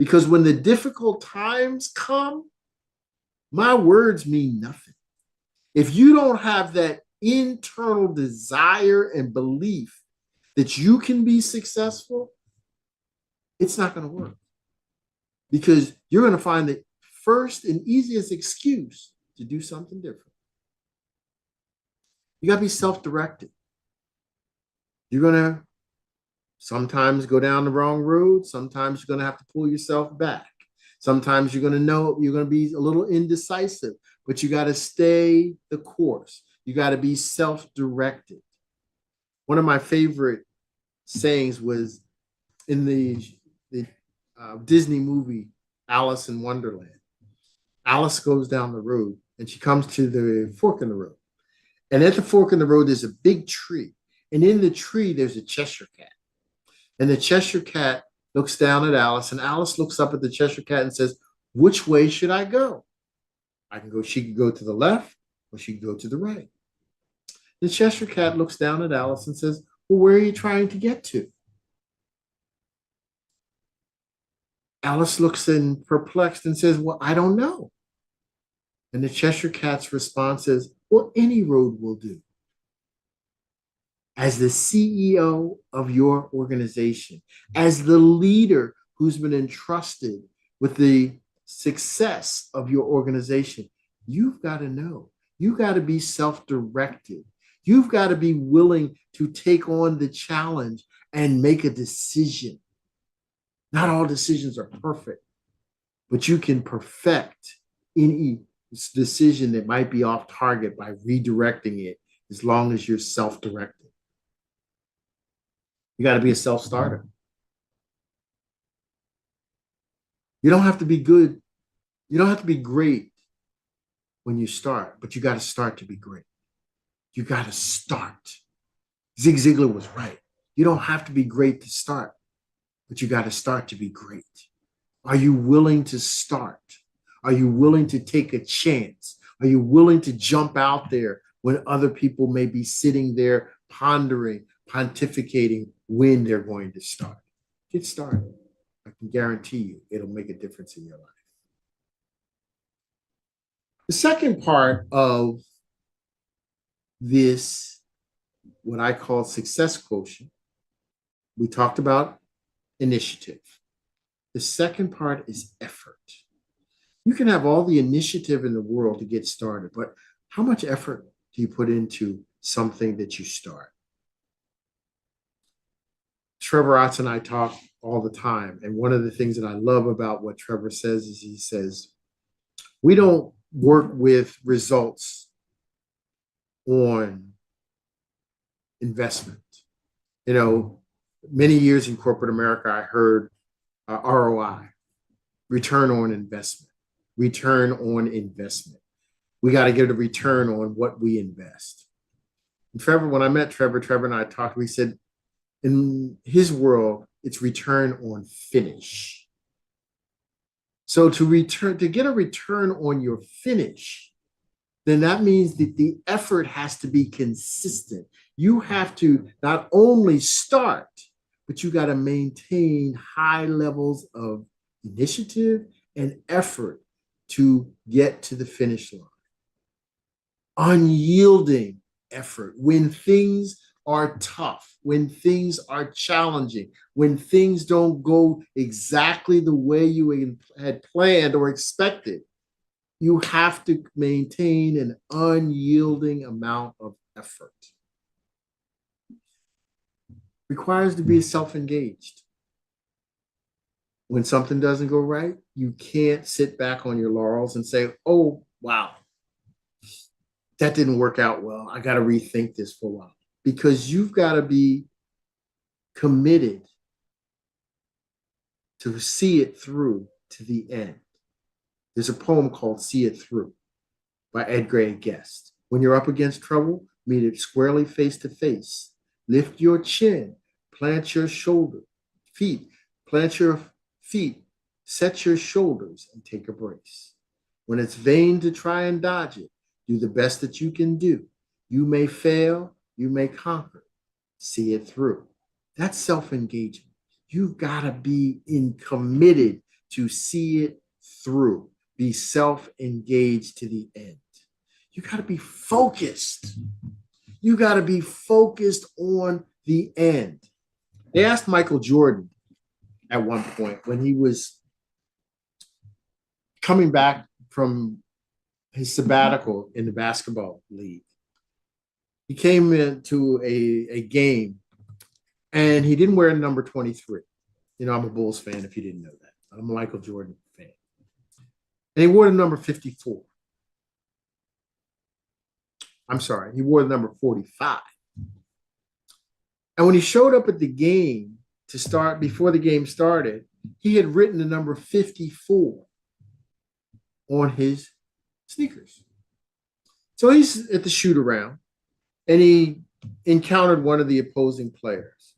Because when the difficult times come, my words mean nothing. If you don't have that internal desire and belief that you can be successful, it's not going to work, because you're going to find the first and easiest excuse to do something different. You got to be self-directed. You're going to sometimes go down the wrong road. Sometimes you're going to have to pull yourself back. Sometimes you're going to know you're going to be a little indecisive, but you got to stay the course. You got to be self-directed. One of my favorite sayings was in the Disney movie Alice in Wonderland. Alice goes down the road and she comes to the fork in the road. And at the fork in the road, there's a big tree. And in the tree, there's a Cheshire cat. And the Cheshire cat looks down at Alice, and Alice looks up at the Cheshire cat and says, which way should I go? She can go to the left, or she can go to the right. The Cheshire cat looks down at Alice and says, well, where are you trying to get to? Alice looks in perplexed and says, well, I don't know. And the Cheshire cat's response is, well, any road will do. As the CEO of your organization, as the leader who's been entrusted with the success of your organization, you've got to know. You've got to be self-directed. You've got to be willing to take on the challenge and make a decision. Not all decisions are perfect, but you can perfect any decision that might be off target by redirecting it, as long as you're self-directed. You got to be a self-starter. You don't have to be good. You don't have to be great when you start, but you got to start to be great. You got to start. Zig Ziglar was right. You don't have to be great to start, but you got to start to be great. Are you willing to start? Are you willing to take a chance? Are you willing to jump out there when other people may be sitting there pondering, pontificating when they're going to start? Get started. I can guarantee you it'll make a difference in your life. The second part of this, what I call success quotient, we talked about initiative. The second part is effort. You can have all the initiative in the world to get started, but how much effort do you put into something that you start? Trevor Otts and I talk all the time, and one of the things that I love about what Trevor says is he says, we don't work with results on investment. You know, many years in corporate America, I heard ROI, return on investment. Return on investment. We got to get a return on what we invest. And Trevor, when I met Trevor and I talked, we said, in his world, it's return on finish. So to get a return on your finish, then that means that the effort has to be consistent. You have to not only start, but you got to maintain high levels of initiative and effort to get to the finish line. Unyielding effort when things are tough, when things are challenging, when things don't go exactly the way you had planned or expected. You have to maintain an unyielding amount of effort. Requires to be self-engaged. When something doesn't go right, you can't sit back on your laurels and say, oh, wow, that didn't work out well. I got to rethink this for a while. Because you've got to be committed to see it through to the end. There's a poem called See It Through by Edgar A. Guest. When you're up against trouble, meet it squarely face to face. Lift your chin, plant your feet, set your shoulders and take a brace. When it's vain to try and dodge it, do the best that you can do. You may fail, you may conquer. See it through. That's self-engagement. You've got to be committed to see it through. Be self-engaged to the end. You got to be focused. You got to be focused on the end. They asked Michael Jordan at one point when he was coming back from his sabbatical in the basketball league. He came into a game and he didn't wear number 23. You know, I'm a Bulls fan if you didn't know that. I'm a Michael Jordan fan. And he wore the number 54. I'm sorry, he wore the number 45. And when he showed up at the game to start, before the game started, he had written the number 54 on his sneakers. So he's at the shoot around and he encountered one of the opposing players.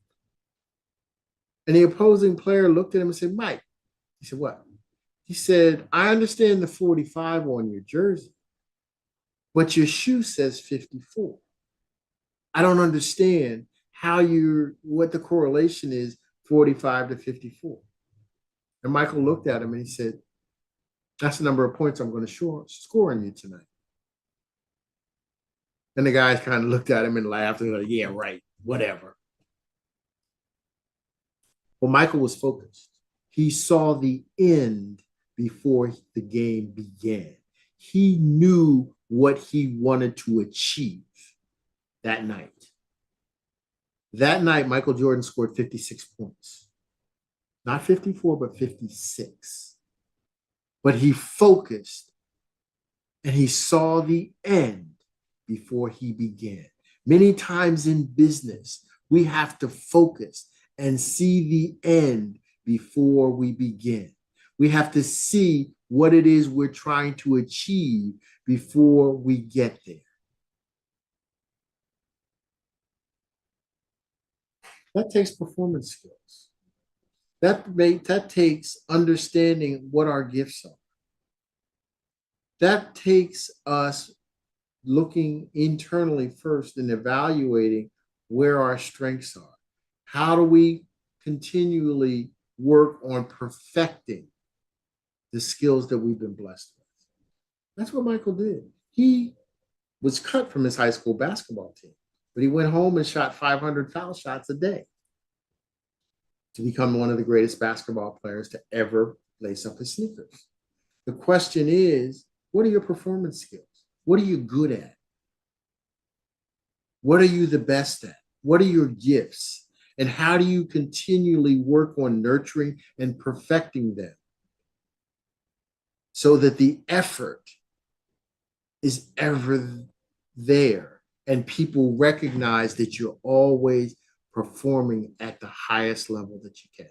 And the opposing player looked at him and said, Mike, he said, what? He said, I understand the 45 on your jersey, but your shoe says 54. I don't understand what the correlation is 45 to 54. And Michael looked at him and he said, that's the number of points I'm going to score on you tonight. And the guys kind of looked at him and laughed and like, yeah, right, whatever. Well, Michael was focused. He saw the end before the game began. He knew what he wanted to achieve that night. That night, Michael Jordan scored 56 points. Not 54, but 56. But he focused and he saw the end before he began. Many times in business, we have to focus and see the end before we begin. We have to see what it is we're trying to achieve before we get there. That takes performance skills. That takes understanding what our gifts are. That takes us looking internally first and evaluating where our strengths are. How do we continually work on perfecting the skills that we've been blessed with? That's what Michael did. He was cut from his high school basketball team, but he went home and shot 500 foul shots a day to become one of the greatest basketball players to ever lace up his sneakers. The question is, what are your performance skills? What are you good at? What are you the best at? What are your gifts? And how do you continually work on nurturing and perfecting them so that the effort is ever there and people recognize that you're always performing at the highest level that you can?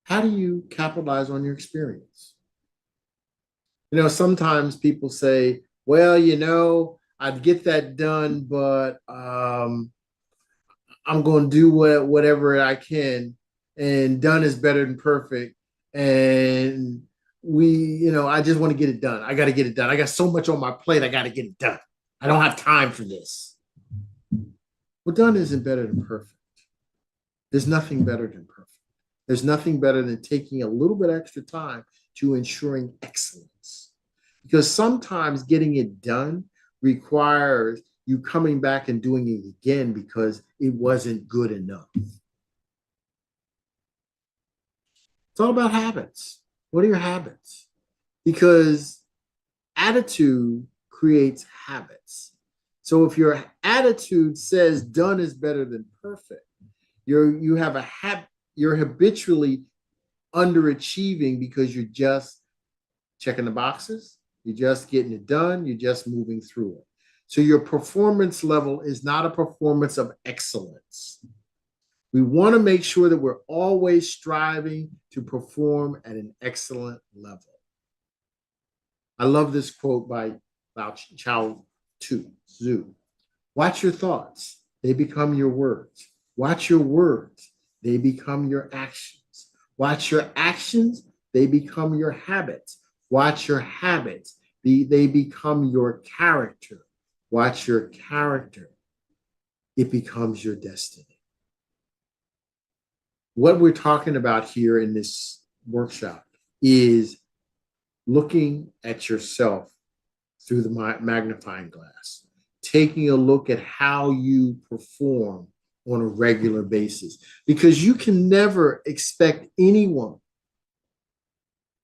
How do you capitalize on your experience? You know, sometimes people say, well, you know, I'd get that done, but I'm going to do whatever I can, and done is better than perfect. And I just want to get it done. I got to get it done. I got so much on my plate. I got to get it done. I don't have time for this. Well, done isn't better than perfect. There's nothing better than perfect. There's nothing better than taking a little bit extra time to ensuring excellence. Because sometimes getting it done requires you coming back and doing it again because it wasn't good enough. It's all about habits. What are your habits? Because attitude creates habits. So if your attitude says done is better than perfect, you're habitually underachieving because you're just checking the boxes, you're just getting it done, you're just moving through it. So your performance level is not a performance of excellence. We want to make sure that we're always striving to perform at an excellent level. I love this quote by Lao Tzu. Watch your thoughts. They become your words. Watch your words. They become your actions. Watch your actions. They become your habits. Watch your habits. They become your character. Watch your character. It becomes your destiny. What we're talking about here in this workshop is looking at yourself through the magnifying glass, taking a look at how you perform on a regular basis, because you can never expect anyone,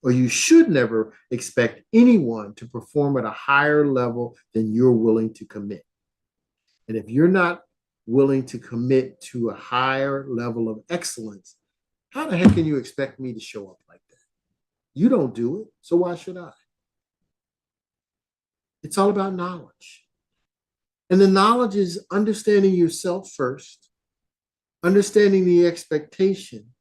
or you should never expect anyone to perform at a higher level than you're willing to commit. And if you're not willing to commit to a higher level of excellence, how the heck can you expect me to show up like that? You don't do it, so why should I? It's all about knowledge. And the knowledge is understanding yourself first, understanding the expectation,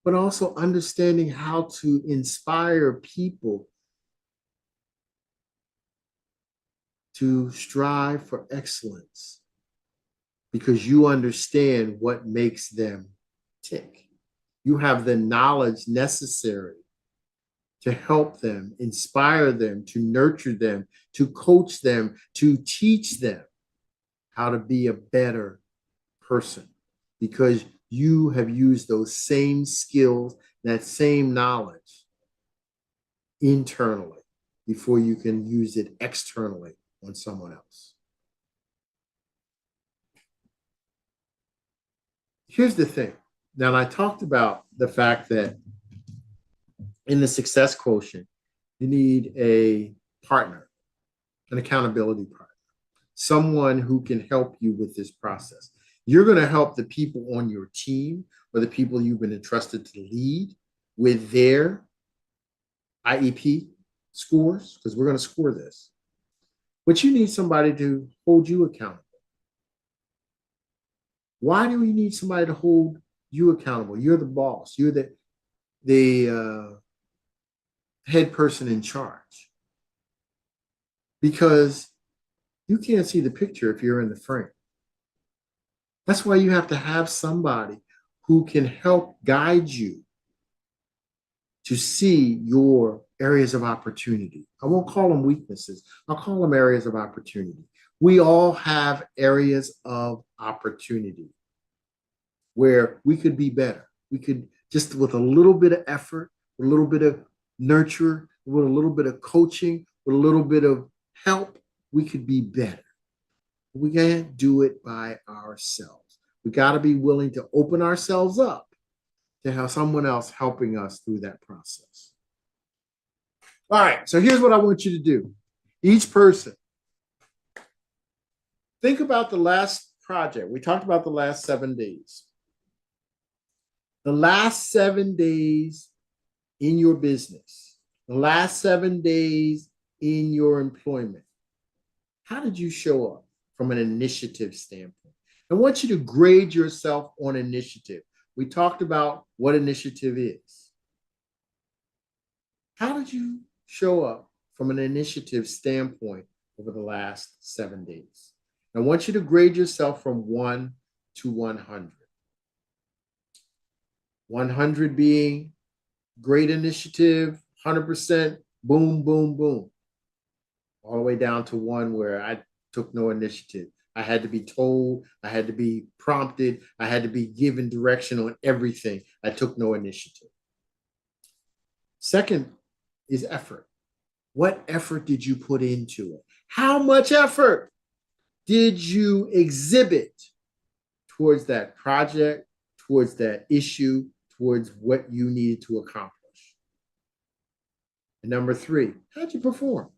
but also understanding how to inspire people to strive for excellence because you understand what makes them tick. You have the knowledge necessary to help them, inspire them, to nurture them, to coach them, to teach them how to be a better person, because you have used those same skills, that same knowledge internally before you can use it externally on someone else. Here's the thing. Now, I talked about the fact that in the success quotient, you need a partner, an accountability partner, someone who can help you with this process. You're going to help the people on your team or the people you've been entrusted to lead with their IEP scores, because we're going to score this. But you need somebody to hold you accountable. Why do we need somebody to hold you accountable? You're the boss. You're the head person in charge. Because you can't see the picture if you're in the frame. That's why you have to have somebody who can help guide you to see your areas of opportunity. I won't call them weaknesses. I'll call them areas of opportunity. We all have areas of opportunity where we could be better. We could, just with a little bit of effort, a little bit of nurture, with a little bit of coaching, with a little bit of help, we could be better. We can't do it by ourselves. We got to be willing to open ourselves up to have someone else helping us through that process. All right, so here's what I want you to do. Each person, think about the last project. We talked about the last 7 days. The last 7 days in your business, the last 7 days in your employment. How did you show up from an initiative standpoint? I want you to grade yourself on initiative. We talked about what initiative is. How did you show up from an initiative standpoint over the last 7 days? I want you to grade yourself from 1 to 100. 100 being great initiative, 100%, boom, boom, boom. All the way down to 1 where I took no initiative. I had to be told, I had to be prompted, I had to be given direction on everything. I took no initiative. Second is effort. What effort did you put into it? How much effort did you exhibit towards that project, towards that issue, towards what you needed to accomplish? And number 3, how'd you perform?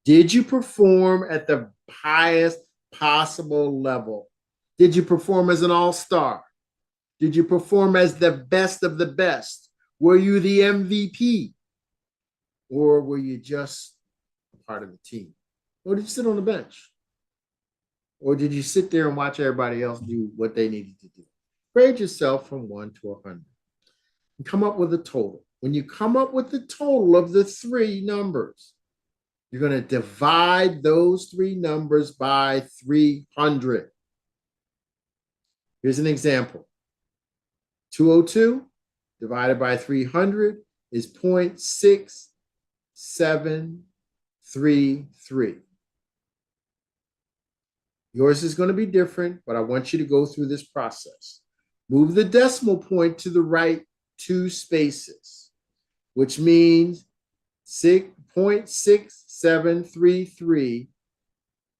Did you perform at the highest possible level? Did you perform as an all-star? Did you perform as the best of the best? Were you the MVP? Or were you just a part of the team? Or did you sit on the bench? Or did you sit there and watch everybody else do what they needed to do? Grade yourself from 1 to 100 and come up with a total. When you come up with the total of the 3 numbers, you're going to divide those 3 numbers by 300. Here's an example. 202 divided by 300 is 0.6733. Yours is going to be different, but I want you to go through this process. Move the decimal point to the right 2 spaces, which means 6.6733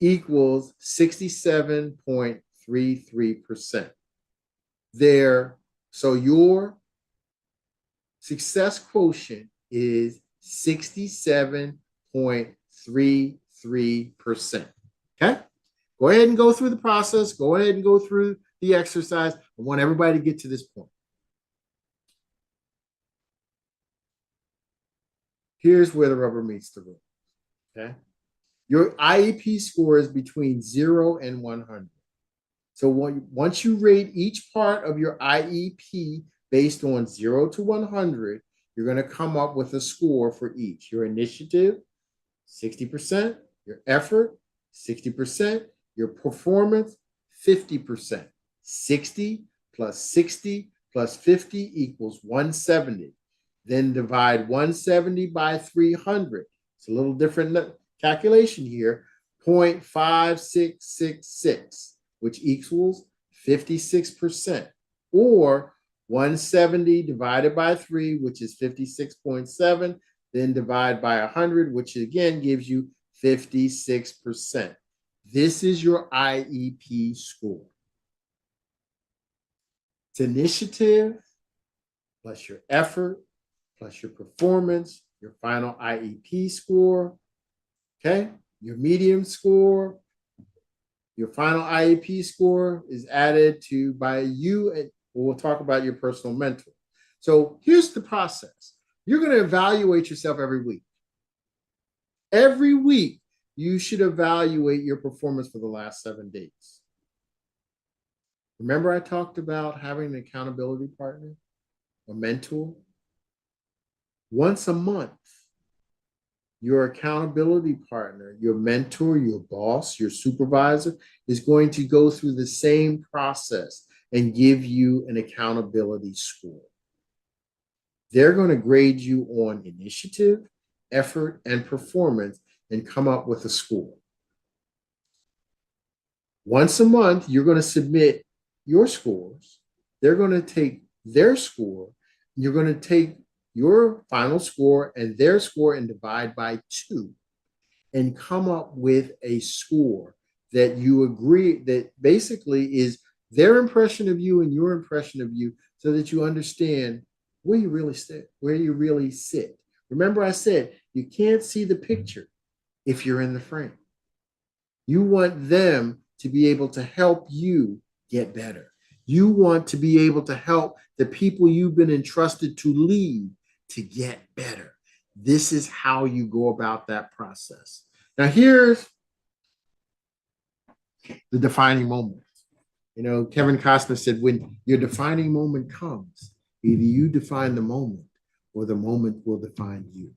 equals 67.33%. There, so your success quotient is 67.33%. Okay? Go ahead and go through the process. Go ahead and go through the exercise. I want everybody to get to this point. Here's where the rubber meets the road. Okay? Your IEP score is between 0 and 100. So once you rate each part of your IEP based on 0 to 100, you're going to come up with a score for each. Your initiative, 60%, your effort, 60%, your performance, 50%. 60 plus 60 plus 50 equals 170. Then divide 170 by 300. It's a little different calculation here. 0.5666, which equals 56%. Or 170 divided by 3, which is 56.7. Then divide by 100, which again gives you 56%. This is your IEP score. It's initiative plus your effort plus your performance, your final IEP score, okay? Your medium score, your final IEP score is added to by you, and we'll talk about your personal mentor. So here's the process. You're going to evaluate yourself every week. Every week, you should evaluate your performance for the last 7 days. Remember I talked about having an accountability partner, a mentor? Once a month, your accountability partner, your mentor, your boss, your supervisor is going to go through the same process and give you an accountability score. They're going to grade you on initiative, effort, and performance and come up with a score. Once a month, you're going to submit your scores. They're going to take their score. You're going to take your final score and their score and divide by 2 and come up with a score that you agree that basically is their impression of you and your impression of you so that you understand where you really sit. Remember I said you can't see the picture if you're in the frame. You want them to be able to help you get better. You want to be able to help the people you've been entrusted to lead to get better. This is how you go about that process. Now, here's the defining moment. You know, Kevin Costner said, when your defining moment comes, either you define the moment or the moment will define you.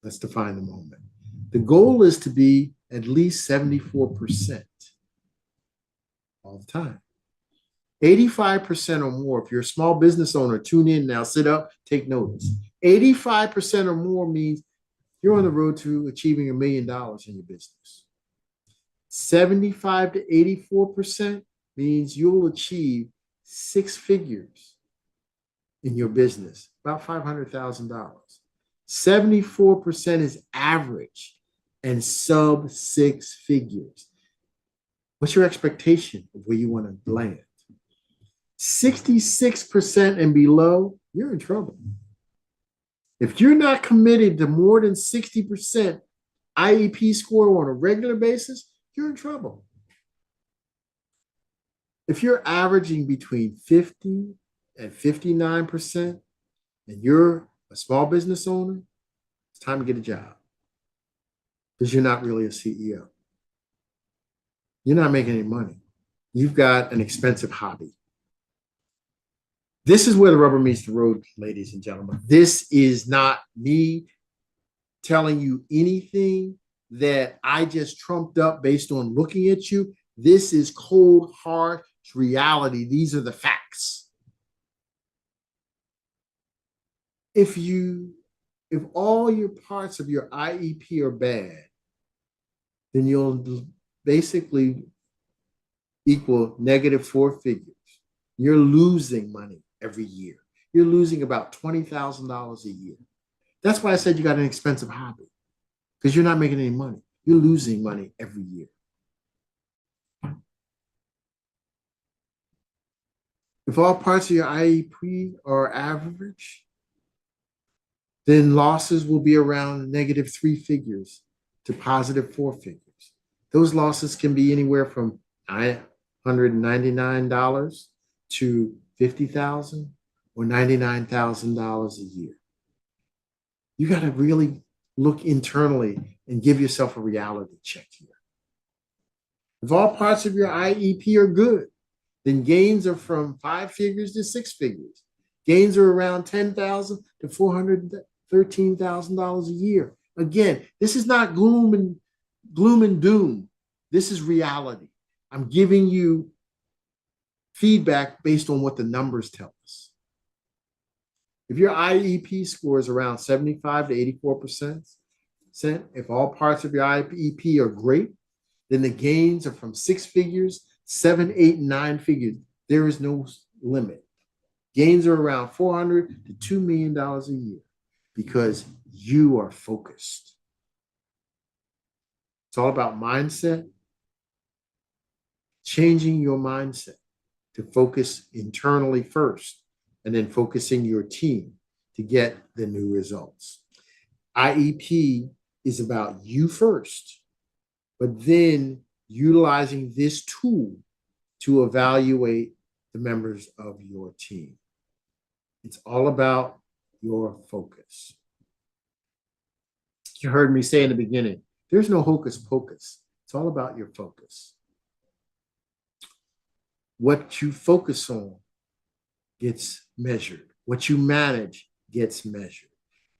Let's define the moment. The goal is to be at least 74% all the time. 85% or more. If you're a small business owner, tune in now, sit up, take notice. 85% or more means you're on the road to achieving $1 million in your business. 75 to 84% means you'll achieve 6 figures in your business, about $500,000. 74% is average and sub 6 figures. What's your expectation of where you want to land? 66% and below, you're in trouble. If you're not committed to more than 60% IEP score on a regular basis, you're in trouble. If you're averaging between 50 and 59% and you're a small business owner, it's time to get a job because you're not really a CEO. You're not making any money. You've got an expensive hobby. This is where the rubber meets the road, ladies and gentlemen. This is not me telling you anything that I just trumped up based on looking at you. This is cold, hard reality. These are the facts. If all your parts of your IEP are bad, then you'll basically equal negative 4 figures. you're losing money every year. You're losing about $20,000 a year. That's why I said you got an expensive hobby, because you're not making any money. You're losing money every year. If all parts of your IEP are average, then losses will be around negative 3 figures to positive 4 figures. Those losses can be anywhere from $999 to $50,000 or $99,000 a year. You got to really look internally and give yourself a reality check here. If all parts of your IEP are good, then gains are from 5 figures to 6 figures. Gains are around $10,000 to $413,000 a year. Again, this is not gloom and doom. This is reality. I'm giving you feedback based on what the numbers tell us. If your IEP score is around 75 to 84%, if all parts of your IEP are great, then the gains are from 6 figures, 7, 8, and 9 figures. There is no limit. Gains are around $400 to $2 million a year because you are focused. It's all about mindset, changing your mindset to focus internally first, and then focusing your team to get the new results. IEP is about you first, but then utilizing this tool to evaluate the members of your team. It's all about your focus. You heard me say in the beginning, there's no hocus pocus. It's all about your focus. What you focus on gets measured. What you manage gets measured.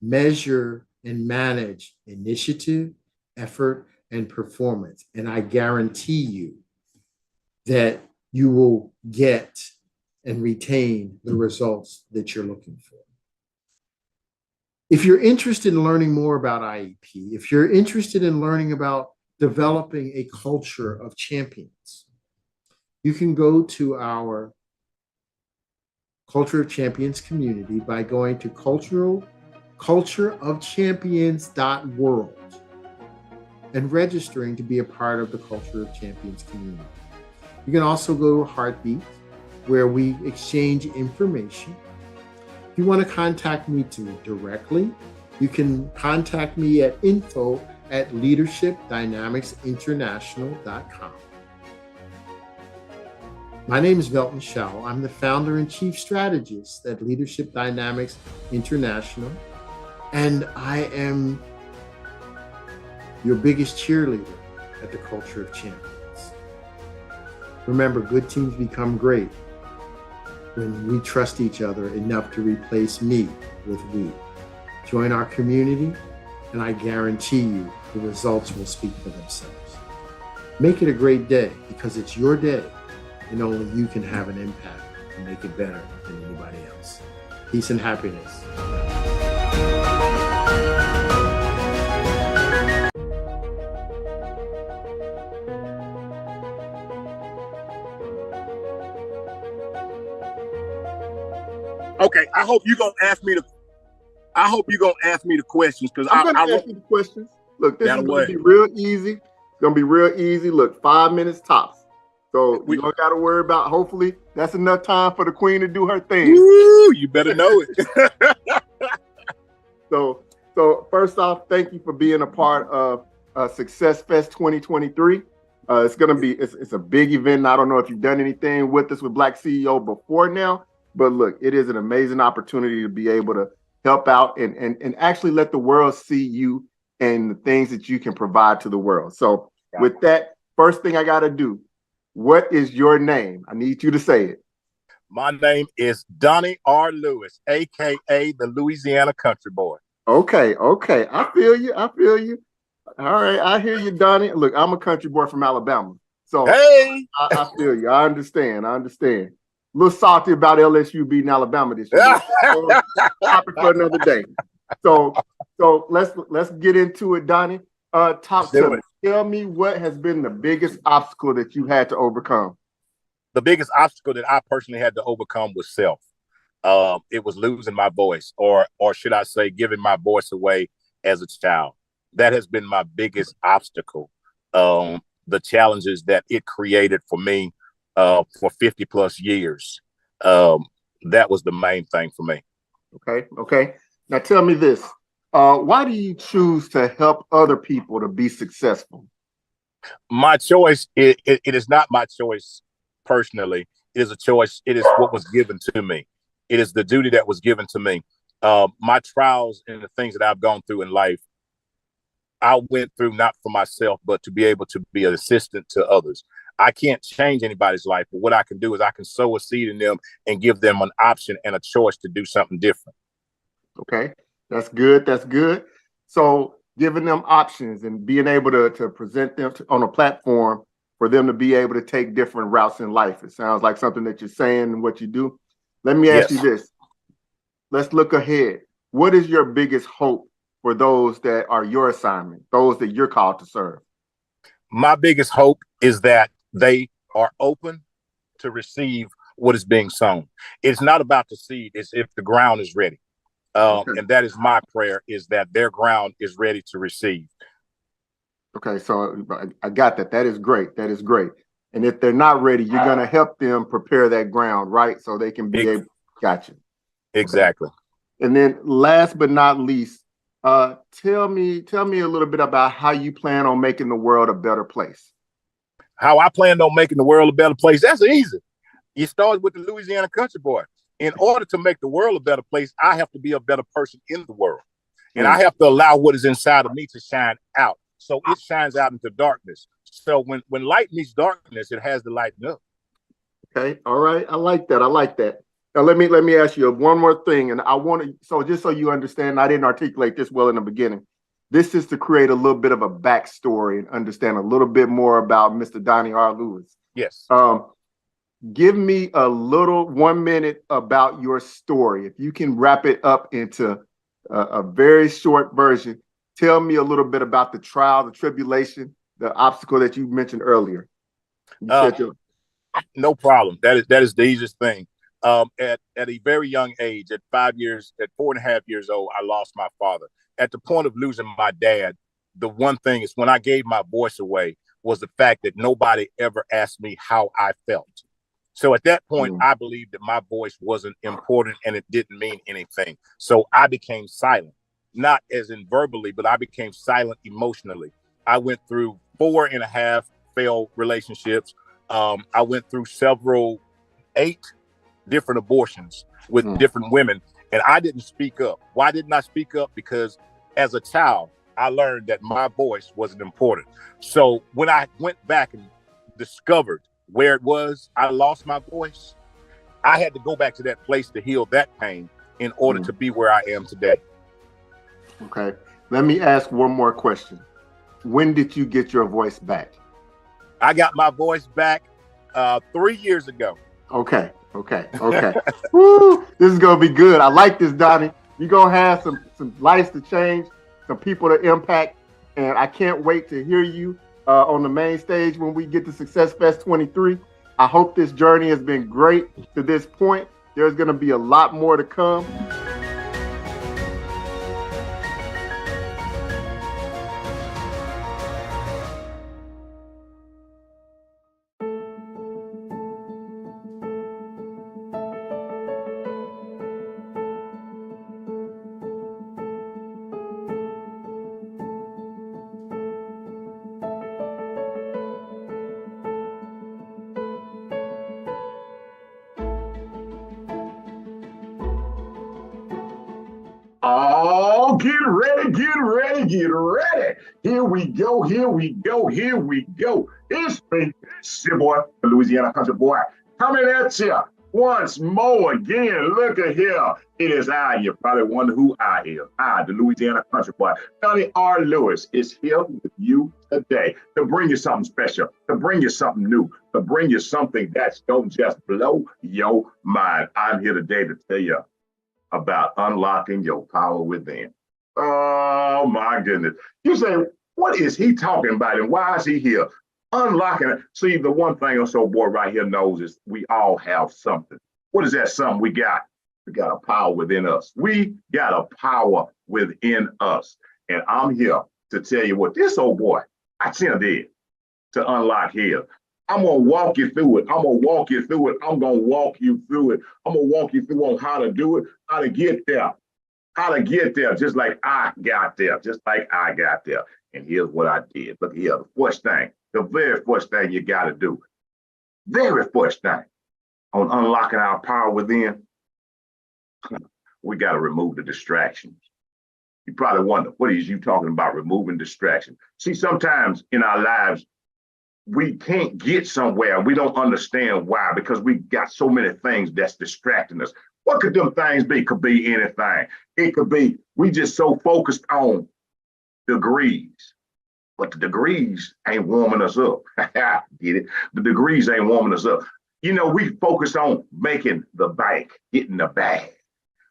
Measure and manage initiative, effort, and performance. And I guarantee you that you will get and retain the results that you're looking for. If you're interested in learning more about IEP, if you're interested in learning about developing a culture of champions, you can go to our Culture of Champions community by going to cultureofchampions.world and registering to be a part of the Culture of Champions community. You can also go to Heartbeat, where we exchange information. If you want to contact me directly, you can contact me at info@leadershipdynamicsinternational.com. My name is Velton Schau. I'm the founder and chief strategist at Leadership Dynamics International, and I am your biggest cheerleader at the Culture of Champions. Remember, good teams become great when we trust each other enough to replace me with we. Join our community, and I guarantee you the results will speak for themselves. Make it a great day, because it's your day, and only you can have an impact and make it better than anybody else. Peace and happiness. Okay, I hope you're gonna ask me the questions, because I'm gonna ask you the questions. Look, this is gonna be real easy. It's gonna be real easy. Look, 5 minutes tops. So you don't got to worry about. Hopefully, that's enough time for the queen to do her thing. Woo, you better know it. So first off, thank you for being a part of SuccessFest 2023. It's gonna be it's a big event. I don't know if you've done anything with us with Black CEO before now, but look, it is an amazing opportunity to be able to help out and actually let the world see you and the things that you can provide to the world. So with that, first thing I got to do. What is your name? I need you to say it. My name is Donnie R. Lewis, a.k.a. the Louisiana Country Boy. Okay. I feel you. All right. I hear you, Donnie. Look, I'm a country boy from Alabama. So hey, I feel you. I understand. A little salty about LSU beating Alabama this year. Topic for another day. So let's get into it, Donnie. Talk to me. Tell me what has been the biggest obstacle that you had to overcome. The biggest obstacle that I personally had to overcome was self. It was losing my voice, or should I say, giving my voice away as a child. That has been my biggest obstacle. The challenges that it created for me for 50 plus years. That was the main thing for me. Okay. Now tell me this. Why do you choose to help other people to be successful? My choice, it is not my choice personally. It is a choice. It is what was given to me. It is the duty that was given to me. My trials and the things that I've gone through in life, I went through not for myself, but to be able to be an assistant to others. I can't change anybody's life, but what I can do is I can sow a seed in them and give them an option and a choice to do something different. Okay, that's good. That's good. So giving them options and being able to present them on a platform for them to be able to take different routes in life. It sounds like something that you're saying and what you do. Let me ask you this. Let's look ahead. What is your biggest hope for those that are your assignment, those that you're called to serve? My biggest hope is that they are open to receive what is being sown. It's not about the seed, it's if the ground is ready. And that is my prayer, is that their ground is ready to receive. Okay, so I got that. That is great. That is great. And if they're not ready, you're going to help them prepare that ground, right? So they can be able, gotcha. Exactly. Okay. And then last but not least, tell me a little bit about how you plan on making the world a better place. How I plan on making the world a better place? That's easy. You start with the Louisiana country boy. In order to make the world a better place, I have to be a better person in the world. And I have to allow what is inside of me to shine out. So it shines out into darkness. So when light meets darkness, it has to lighten up. Okay. All right. I like that. I like that. Now let me ask you one more thing. And I want to, so just so you understand, I didn't articulate this well in the beginning. This is to create a little bit of a backstory and understand a little bit more about Mr. Donnie R. Lewis. Yes. Give me a little 1 minute about your story. If you can wrap it up into a very short version, tell me a little bit about the trial, the tribulation, the obstacle that you mentioned earlier. No problem. That is the easiest thing. At a very young age, at 4.5 years old, I lost my father. At the point of losing my dad, the one thing is when I gave my voice away was the fact that nobody ever asked me how I felt. So at that point, I believed that my voice wasn't important and it didn't mean anything. So I became silent, not as in verbally, but I became silent emotionally. I went through 4.5 failed relationships. I went through 8 different abortions with different women, and I didn't speak up. Why didn't I speak up? Because as a child, I learned that my voice wasn't important. So when I went back and discovered where it was I lost my voice, I had to go back to that place to heal that pain in order to be where I am today. Okay. Let me ask one more question. When did you get your voice back? I got my voice back 3 years ago. Okay. Woo, this is gonna be good. I like this, Donnie. You're gonna have some lives to change, some people to impact, and I can't wait to hear you on the main stage when we get to SuccessFest 23. I hope this journey has been great to this point. There's gonna be a lot more to come. Oh, get ready. Here we go. It's me, boy, the Louisiana country boy, coming at you once more again. Look at here. It is I. You probably wonder who I am. I, the Louisiana country boy, Donnie R. Lewis, is here with you today to bring you something special, to bring you something new, to bring you something that's going to just blow your mind. I'm here today to tell you about unlocking your power within. Oh my goodness. You say, what is he talking about and why is he here? Unlocking it. See, the one thing us old boy right here knows is we all have something. What is that something we got? We got a power within us. We got a power within us. And I'm here to tell you what this old boy, I sent did to unlock his. I'm gonna walk you through it. I'm gonna walk you through it. I'm gonna walk you through it. I'm gonna walk you through on how to do it, how to get there, just like I got there, just like I got there. And here's what I did. Look here, the first thing, the very first thing you gotta do, very first thing on unlocking our power within, we gotta remove the distractions. You probably wonder, what is you talking about removing distraction? See, sometimes in our lives, we can't get somewhere. We don't understand why, because we got so many things that's distracting us. What could them things be? Could be anything. It could be, we just so focused on degrees, but the degrees ain't warming us up. Get it? The degrees ain't warming us up. You know, we focus on making the bank, getting the bag.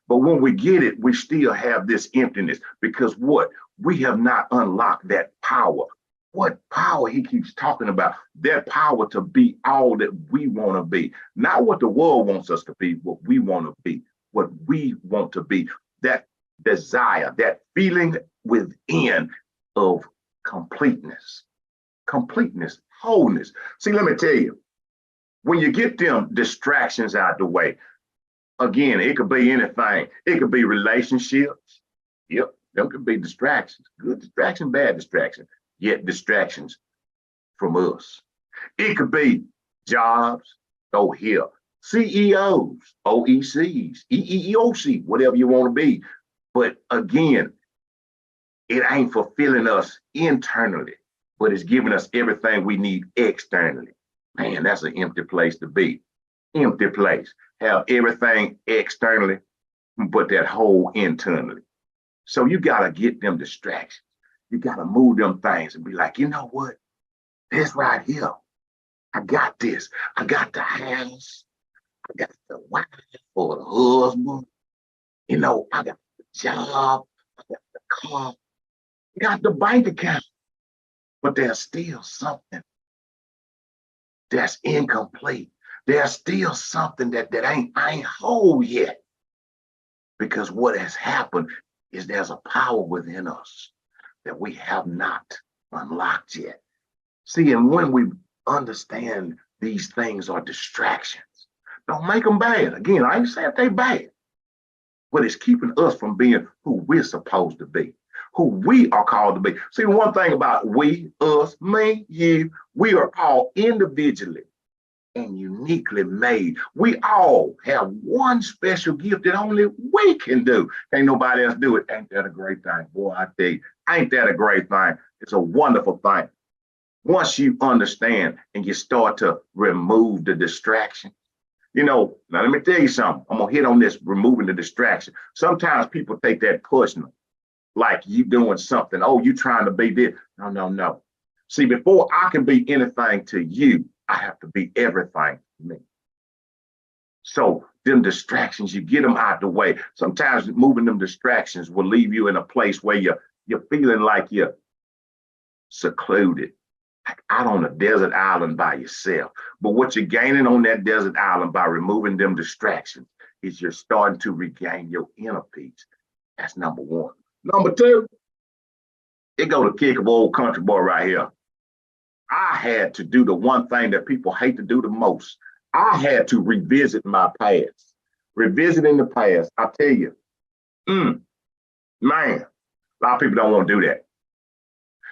But when we get it, we still have this emptiness because what? We have not unlocked that power. What power he keeps talking about? That power to be all that we want to be. Not what the world wants us to be, what we want to be, what we want to be. That desire, that feeling within of completeness, wholeness. See, let me tell you, when you get them distractions out the way, again, it could be anything. It could be relationships. Yep, them could be distractions. Good distraction, bad distraction. Yet distractions from us. It could be jobs. Oh, here. CEOs, OECs, EEOC, whatever you want to be. But again, it ain't fulfilling us internally, but it's giving us everything we need externally. Man, that's an empty place to be. Empty place. Have everything externally, but that hole internally. So you got to get them distractions. You got to move them things and be like, you know what? This right here. I got this. I got the house. I got the wife or the husband. You know, I got the job. I got the car. I got the bank account. But there's still something that's incomplete. There's still something that ain't whole yet. Because what has happened is there's a power within us that we have not unlocked yet. See, and when we understand these things are distractions, don't make them bad. Again, I ain't saying they bad, but it's keeping us from being who we're supposed to be, who we are called to be. See, one thing about we, us, me, you, we are all individually and uniquely made. We all have one special gift that only we can do. Ain't nobody else do it. Ain't that a great thing? Boy, I tell you, ain't that a great thing? It's a wonderful thing. Once you understand and you start to remove the distraction, you know, now let me tell you something. I'm gonna hit on this, removing the distraction. Sometimes people take that personal, like you doing something. Oh, you trying to be this. No, no, no. See, before I can be anything to you, I have to be everything to me. So them distractions, you get them out the way. Sometimes moving them distractions will leave you in a place where you're feeling like you're secluded, like out on a desert island by yourself. But what you're gaining on that desert island by removing them distractions is you're starting to regain your inner peace. That's number one. Number two, it go to kick of old country boy right here. I had to do the one thing that people hate to do the most. I had to revisit my past. Revisiting the past, I tell you, man, a lot of people don't want to do that.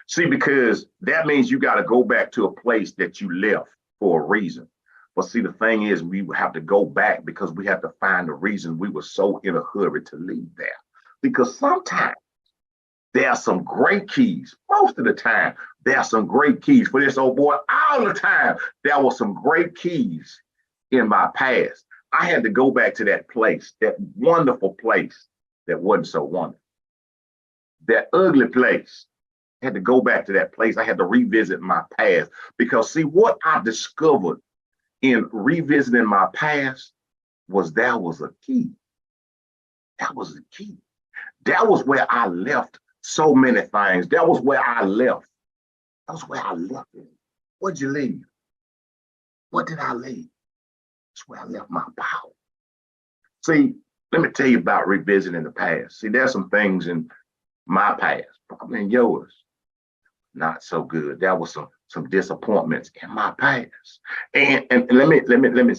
See, because that means you got to go back to a place that you left for a reason. But see, the thing is, we have to go back because we have to find the reason we were so in a hurry to leave there. Because sometimes there are some great keys. Most of the time, there are some great keys for this old boy. All the time, there were some great keys in my past. I had to go back to that place, that wonderful place that wasn't so wonderful. That ugly place. I had to go back to that place. I had to revisit my past because see, what I discovered in revisiting my past was there was a key. That was the key. That was where I left so many things. That was where I left. That was where I left it. What'd you leave? What did I leave? That's where I left my power. See, let me tell you about revisiting the past. See, there's some things in my past, probably in yours, not so good. There was some disappointments in my past. And let me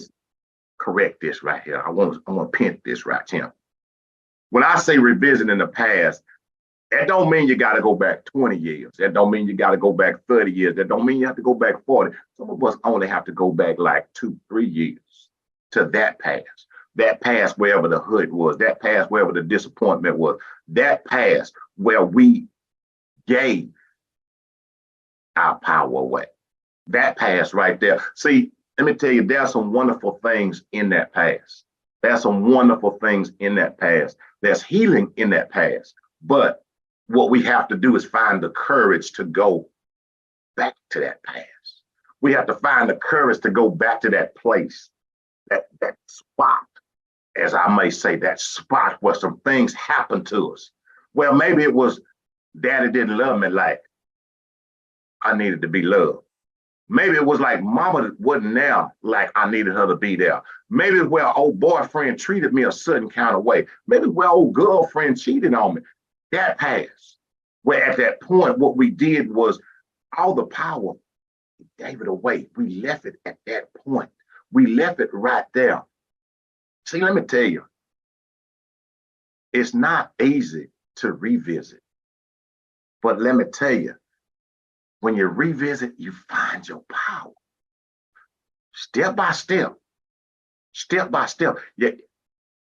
correct this right here. I want to pin this right here. When I say revisiting the past, that don't mean you got to go back 20 years. That don't mean you got to go back 30 years. That don't mean you have to go back 40. Some of us only have to go back like 2-3 years to that past wherever the hood was, that past wherever the disappointment was, that past where we gave our power away. That past right there. See, let me tell you, there's some wonderful things in that past. There's some wonderful things in that past. There's healing in that past. But what we have to do is find the courage to go back to that past. We have to find the courage to go back to that place, that spot, as I may say, that spot where some things happened to us. Well, maybe it was daddy didn't love me like I needed to be loved. Maybe it was like mama wasn't there like I needed her to be there. Maybe it's where old boyfriend treated me a certain kind of way. Maybe it's where old girlfriend cheated on me. That past, where at that point, what we did was all the power, we gave it away. We left it at that point. We left it right there. See, let me tell you, it's not easy to revisit. But let me tell you, when you revisit, you find your power. Step by step. Step by step. Yeah.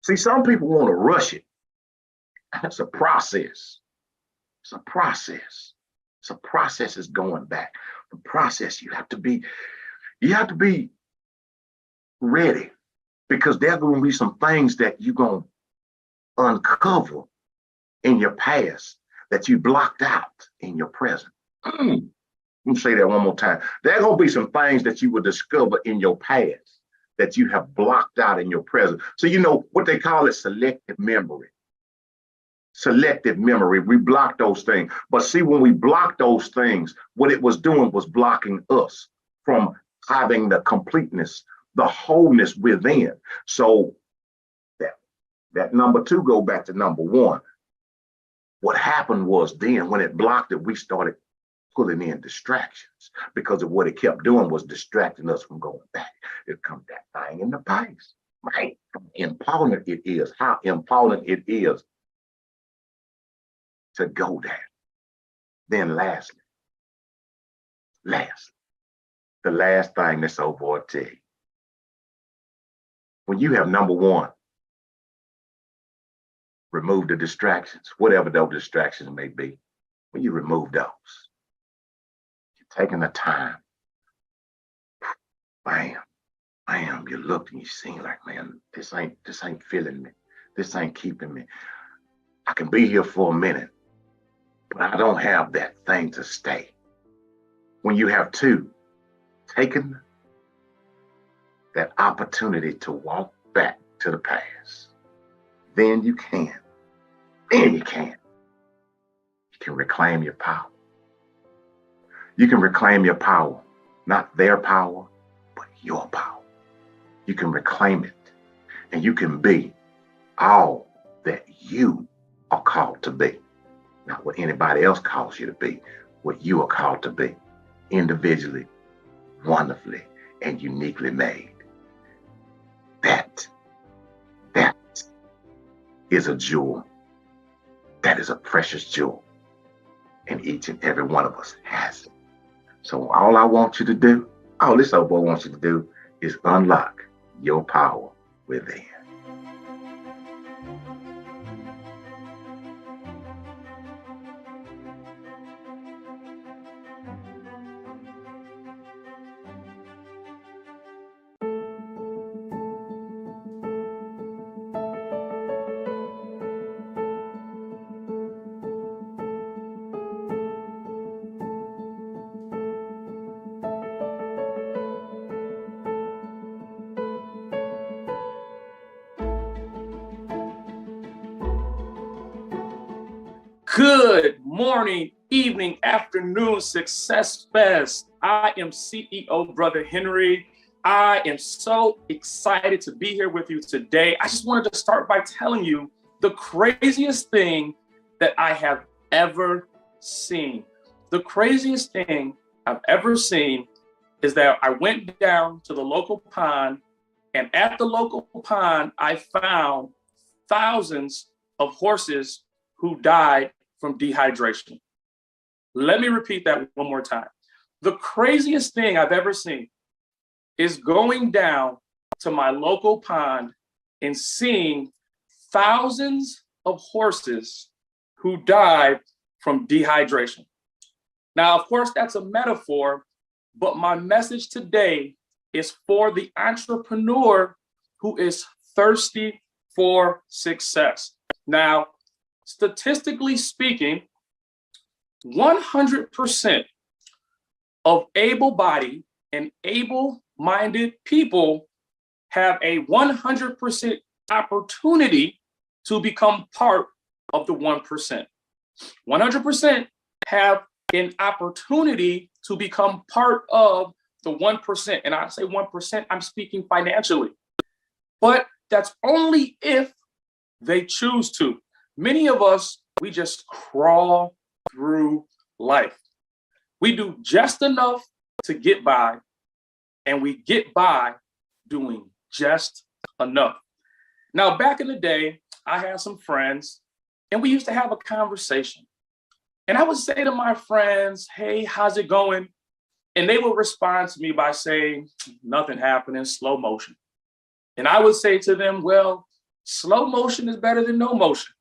See, some people want to rush it. It's a process. It's a process. It's a process is going back. The process, you have to be ready, because there are going to be some things that you're going to uncover in your past that you blocked out in your present. Let me say that one more time. There are going to be some things that you will discover in your past that you have blocked out in your present. So you know what they call it, selective memory. Selective memory, we block those things. But see, when we block those things, what it was doing was blocking us from having the completeness, the wholeness within. So that number two go back to number one. What happened was then when it blocked it, we started pulling in distractions, because of what it kept doing was distracting us from going back. It comes that thing in the past, right? How important it is, how important it is to go there. Then lastly, the last thing that's over to you. When you have number one, remove the distractions, whatever those distractions may be. When you remove those, you're taking the time. Bam, you looked and you seen like, man, this ain't filling me. This ain't keeping me. I can be here for a minute, but I don't have that thing to stay. When you have two, taken that opportunity to walk back to the past, then you can reclaim your power. You can reclaim your power, not their power, but your power. You can reclaim it, and you can be all that you are called to be. Not what anybody else calls you to be, what you are called to be, individually, wonderfully, and uniquely made. That is a jewel. That is a precious jewel. And each and every one of us has it. So all I want you to do, all this old boy wants you to do, is unlock your power within. Good morning, evening, afternoon, Success Fest. I am CEO Brother Henry. I am so excited to be here with you today. I just wanted to start by telling you the craziest thing that I have ever seen. The craziest thing I've ever seen is that I went down to the local pond, and at the local pond, I found thousands of horses who died from dehydration. Let me repeat that one more time. The craziest thing I've ever seen is going down to my local pond and seeing thousands of horses who died from dehydration. Now, of course, that's a metaphor, but my message today is for the entrepreneur who is thirsty for success. Now, statistically speaking, 100% of able-bodied and able-minded people have a 100% opportunity to become part of the 1%. 100% have an opportunity to become part of the 1%. And I say 1%, I'm speaking financially. But that's only if they choose to. Many of us, we just crawl through life. We do just enough to get by, and we get by doing just enough. Now, back in the day, I had some friends, and we used to have a conversation. And I would say to my friends, hey, how's it going? And they would respond to me by saying, nothing happening, slow motion. And I would say to them, well, slow motion is better than no motion.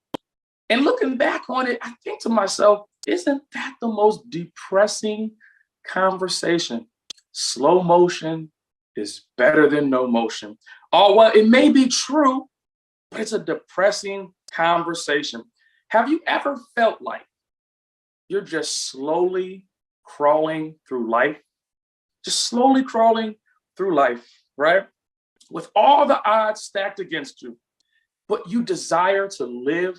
And looking back on it, I think to myself, isn't that the most depressing conversation? Slow motion is better than no motion. Oh, well, it may be true, but it's a depressing conversation. Have you ever felt like you're just slowly crawling through life? Just slowly crawling through life, right? With all the odds stacked against you, but you desire to live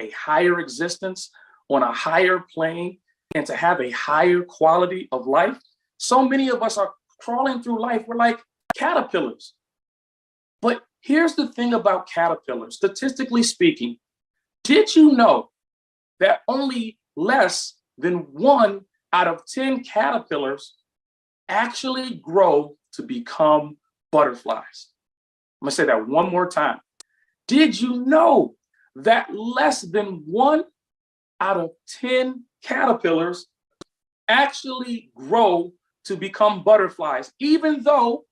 a higher existence on a higher plane and to have a higher quality of life. So many of us are crawling through life. We're like caterpillars. But here's the thing about caterpillars. Statistically speaking, did you know that only less than 1 out of 10 caterpillars actually grow to become butterflies? I'm gonna say that one more time. Did you know that less than 1 out of 10 caterpillars actually grow to become butterflies, even though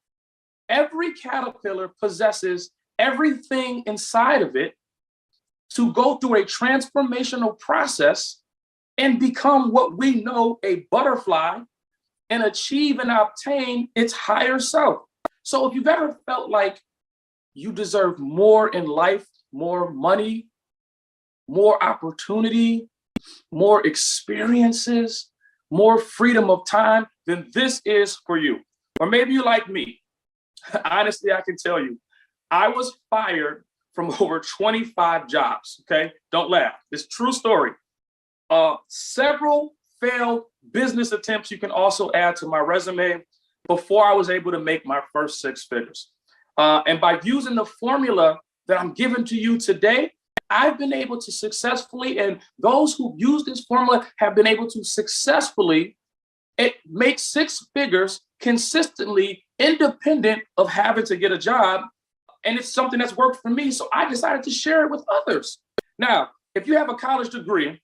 every caterpillar possesses everything inside of it to go through a transformational process and become what we know a butterfly and achieve and obtain its higher self. So if you've ever felt like you deserve more in life, more money, more opportunity, more experiences, more freedom of time, then this is for you. Or maybe you like me. Honestly, I can tell you, I was fired from over 25 jobs, okay? Don't laugh, it's a true story. Several failed business attempts you can also add to my resume before I was able to make my first 6 figures. And by using the formula that I'm giving to you today, I've been able to successfully, and those who use this formula have been able to successfully make 6 figures consistently, independent of having to get a job. And it's something that's worked for me, so I decided to share it with others. Now, if you have a college degree,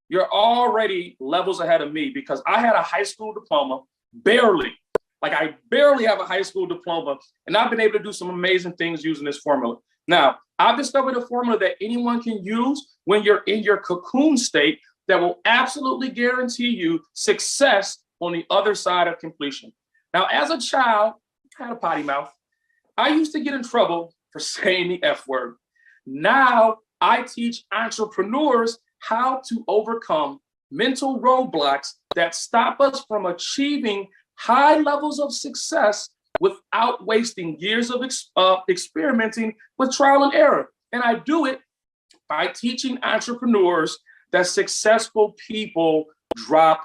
you're already levels ahead of me because I had a high school diploma, barely. Like I barely have a high school diploma, and I've been able to do some amazing things using this formula. Now, I've discovered a formula that anyone can use when you're in your cocoon state that will absolutely guarantee you success on the other side of completion. Now, as a child, I had a potty mouth. I used to get in trouble for saying the F word. Now, I teach entrepreneurs how to overcome mental roadblocks that stop us from achieving high levels of success without wasting years of experimenting with trial and error. And I do it by teaching entrepreneurs that successful people drop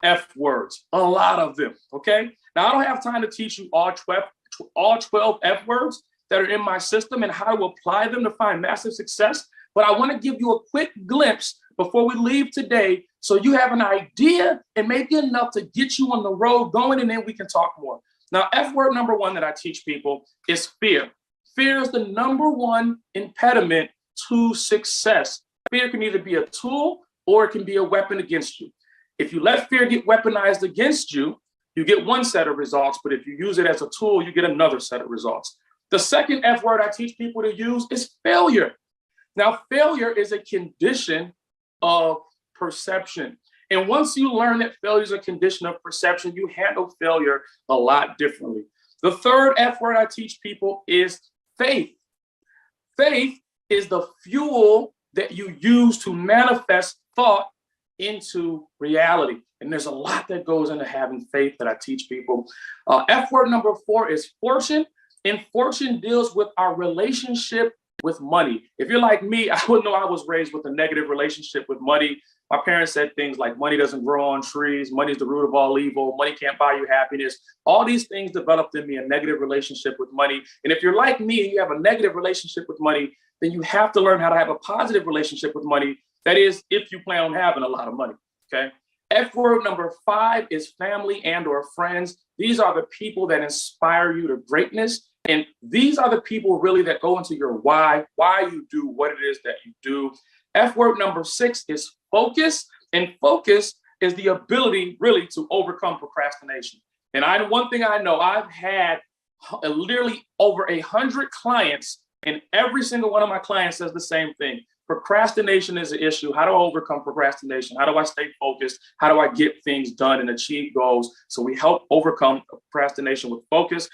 F words, a lot of them, okay? Now, I don't have time to teach you all 12 F words that are in my system and how to apply them to find massive success, but I want to give you a quick glimpse before we leave today so you have an idea and maybe enough to get you on the road going, and then we can talk more. Now, F word number one that I teach people is fear. Fear is the number one impediment to success. Fear can either be a tool or it can be a weapon against you. If you let fear get weaponized against you, you get one set of results, but if you use it as a tool, you get another set of results. The second F word I teach people to use is failure. Now, failure is a condition of perception. And once you learn that failure is a condition of perception, you handle failure a lot differently. The third F word I teach people is faith. Faith is the fuel that you use to manifest thought into reality. And there's a lot that goes into having faith that I teach people. F word number four is fortune. And fortune deals with our relationship with money. If you're like me, I would know I was raised with a negative relationship with money. My parents said things like money doesn't grow on trees, money is the root of all evil, money can't buy you happiness. All these things developed in me a negative relationship with money. And if you're like me and you have a negative relationship with money, then you have to learn how to have a positive relationship with money. That is, if you plan on having a lot of money, okay? F word number five is family and or friends. These are the people that inspire you to greatness. And these are the people really that go into your why you do what it is that you do. F word number six is focus. And focus is the ability really to overcome procrastination. And one thing I know, I've had literally over 100 clients, and every single one of my clients says the same thing. Procrastination is an issue. How do I overcome procrastination? How do I stay focused? How do I get things done and achieve goals? So we help overcome procrastination with focus.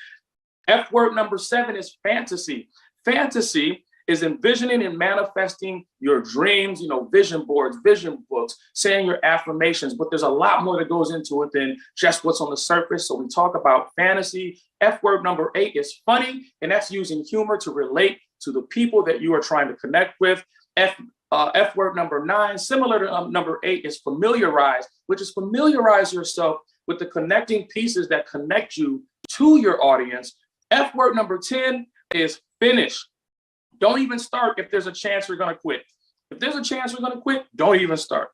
F word number seven is fantasy. Fantasy is envisioning and manifesting your dreams, vision boards, vision books, saying your affirmations, but there's a lot more that goes into it than just what's on the surface. So we talk about fantasy. F word number eight is funny, and that's using humor to relate to the people that you are trying to connect with. F word number nine, similar to number eight, is familiarize, which is familiarize yourself with the connecting pieces that connect you to your audience. F word number 10 is finish. Don't even start if there's a chance you're going to quit. If there's a chance you're going to quit, don't even start.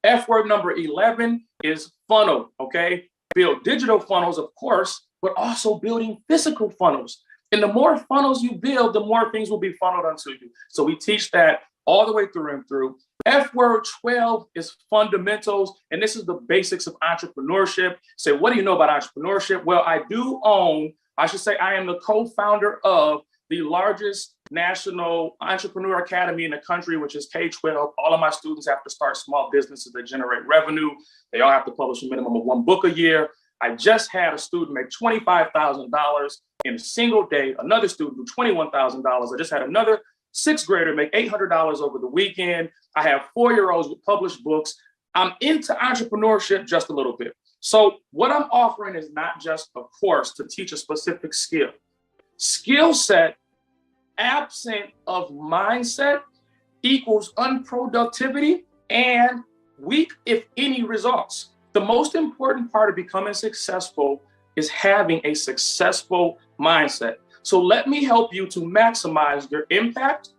F word number 11 is funnel, okay? Build digital funnels, of course, but also building physical funnels. And the more funnels you build, the more things will be funneled onto you. So we teach that all the way through and through. F word 12 is fundamentals, and this is the basics of entrepreneurship. Say, what do you know about entrepreneurship? Well, I am the co-founder of the largest national entrepreneur academy in the country, which is K-12. All of my students have to start small businesses that generate revenue. They all have to publish a minimum of one book a year. I just had a student make $25,000 in a single day, another student do $21,000. I just had another sixth grader make $800 over the weekend. I have 4-year-olds with published books. I'm into entrepreneurship just a little bit. So what I'm offering is not just a course to teach a specific skill. Skill set absent of mindset equals unproductivity and weak, if any, results. The most important part of becoming successful is having a successful mindset. So let me help you to maximize your impact,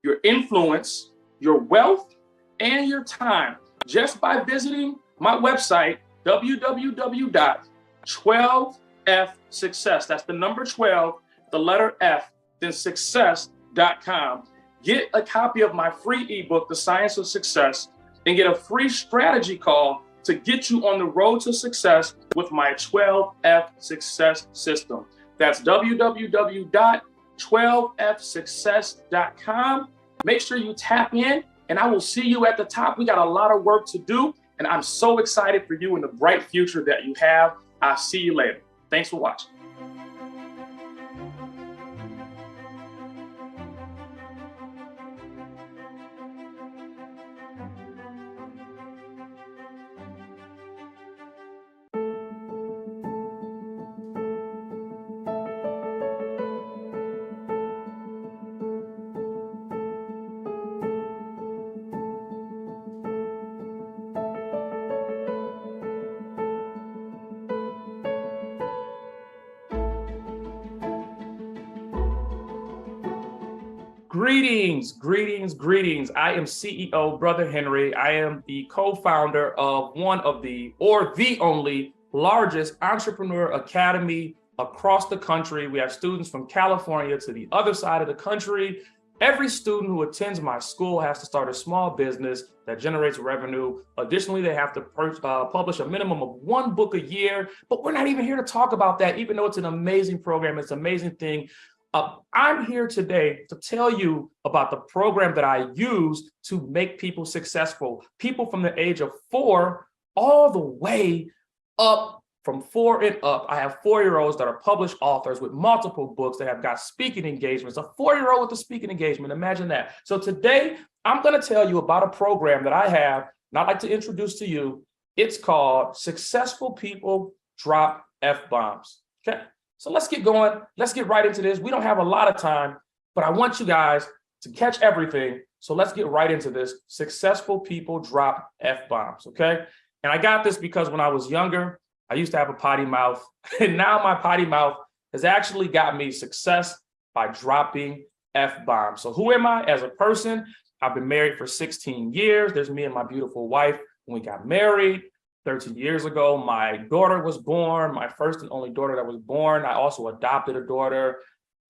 your influence, your wealth, and your time just by visiting my website, www.12fsuccess. That's the number 12, the letter F, then success.com. Get a copy of my free ebook, The Science of Success, and get a free strategy call to get you on the road to success with my 12F success system. That's www.12fsuccess.com. Make sure you tap in, and I will see you at the top. We got a lot of work to do, and I'm so excited for you and the bright future that you have. I'll see you later. Thanks for watching. Greetings, greetings, greetings. I am CEO Brother Henry. I am the co-founder of one of the only largest entrepreneur academy across the country. We have students from California to the other side of the country. Every student who attends my school has to start a small business that generates revenue. Additionally, they have to publish a minimum of 1 book a year, but we're not even here to talk about that, even though it's an amazing program. It's an amazing thing. I'm here today to tell you about the program that I use to make people successful. People from the age of 4 all the way up, from 4 and up. I have 4-year-olds that are published authors with multiple books that have got speaking engagements. A 4-year-old with a speaking engagement, imagine that. So today, I'm gonna tell you about a program that I have, and I'd like to introduce to you. It's called Successful People Drop F-Bombs, okay? So let's get going. Let's get right into this. We don't have a lot of time, but I want you guys to catch everything. So let's get right into this. Successful people drop F-bombs, okay? And I got this because when I was younger, I used to have a potty mouth. And now my potty mouth has actually got me success by dropping F-bombs. So who am I as a person? I've been married for 16 years. There's me and my beautiful wife when we got married. 13 years ago, my daughter was born, my first and only daughter that was born. I also adopted a daughter.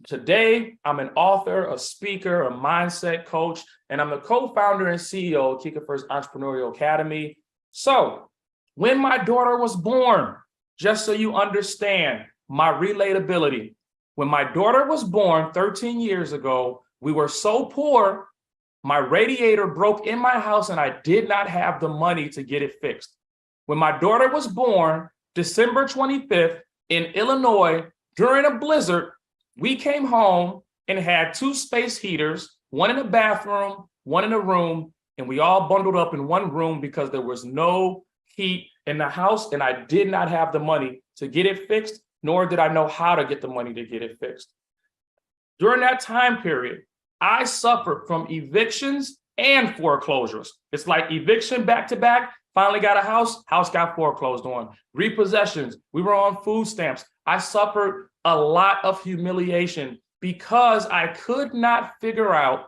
Today, I'm an author, a speaker, a mindset coach, and I'm the co-founder and CEO of Kika First Entrepreneurial Academy. So when my daughter was born, just so you understand my relatability, when my daughter was born 13 years ago, we were so poor, my radiator broke in my house and I did not have the money to get it fixed. When my daughter was born, December 25th in Illinois, during a blizzard, we came home and had 2 space heaters, one in the bathroom, one in the room, and we all bundled up in one room because there was no heat in the house and I did not have the money to get it fixed, nor did I know how to get the money to get it fixed. During that time period, I suffered from evictions and foreclosures. It's like eviction back to back. Finally got a house got foreclosed on. Repossessions, we were on food stamps. I suffered a lot of humiliation because I could not figure out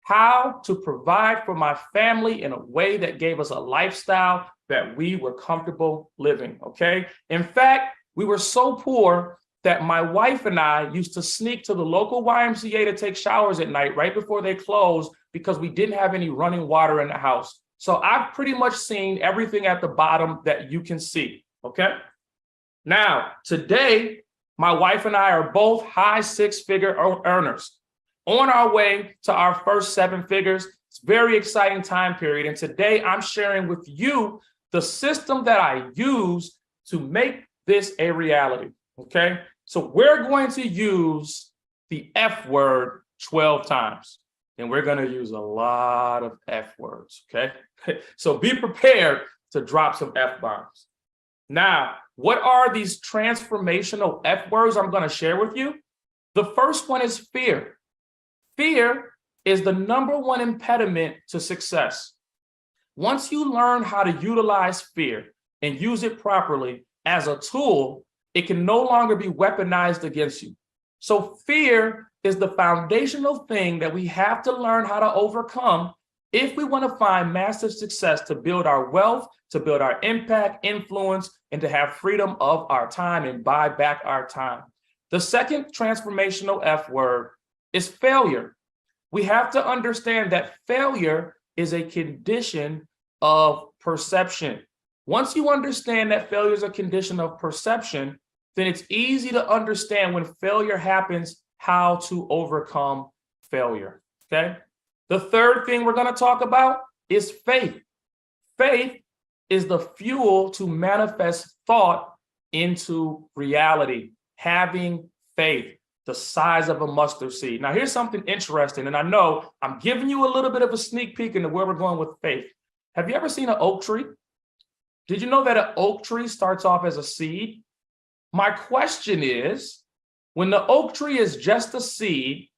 how to provide for my family in a way that gave us a lifestyle that we were comfortable living, okay? In fact, we were so poor that my wife and I used to sneak to the local YMCA to take showers at night right before they closed because we didn't have any running water in the house. So I've pretty much seen everything at the bottom that you can see, okay? Now, today, my wife and I are both high 6-figure earners on our way to our first 7 figures. It's a very exciting time period. And today I'm sharing with you the system that I use to make this a reality, okay? So we're going to use the F word 12 times. And we're going to use a lot of F words, okay? So be prepared to drop some F-bombs. Now, what are these transformational F words I'm going to share with you? The first one is fear. Fear is the #1 impediment to success. Once you learn how to utilize fear and use it properly as a tool, it can no longer be weaponized against you. So fear is the foundational thing that we have to learn how to overcome if we want to find massive success to build our wealth, to build our impact, influence, and to have freedom of our time and buy back our time. The second transformational F word is failure. We have to understand that failure is a condition of perception. Once you understand that failure is a condition of perception, then it's easy to understand when failure happens, how to overcome failure, okay? The third thing we're gonna talk about is faith. Faith is the fuel to manifest thought into reality. Having faith, the size of a mustard seed. Now here's something interesting, and I know I'm giving you a little bit of a sneak peek into where we're going with faith. Have you ever seen an oak tree? Did you know that an oak tree starts off as a seed? My question is, when the oak tree is just a seed,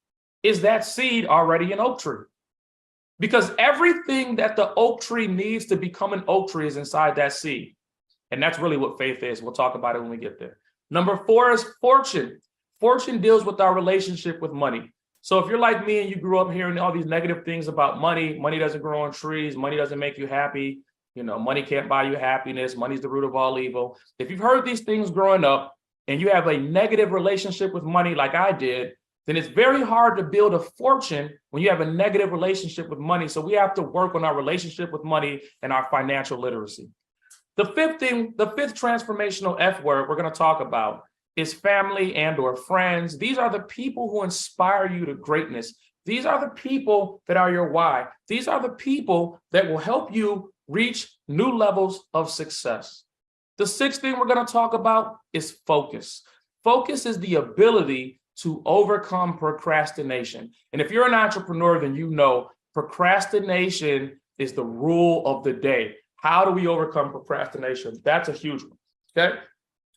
is that seed already an oak tree? Because everything that the oak tree needs to become an oak tree is inside that seed. And that's really what faith is. We'll talk about it when we get there. Number 4 is fortune. Fortune deals with our relationship with money. So if you're like me and you grew up hearing all these negative things about money, money doesn't grow on trees, money doesn't make you happy, money can't buy you happiness, money's the root of all evil. If you've heard these things growing up and you have a negative relationship with money like I did, then it's very hard to build a fortune when you have a negative relationship with money. So we have to work on our relationship with money and our financial literacy. The fifth transformational F word we're going to talk about is family and or friends. These are the people who inspire you to greatness. These are the people that are your why. These are the people that will help you reach new levels of success. The sixth thing we're going to talk about is focus. Focus is the ability to overcome procrastination. And if you're an entrepreneur, then you know procrastination is the rule of the day. How do we overcome procrastination? That's a huge one, okay?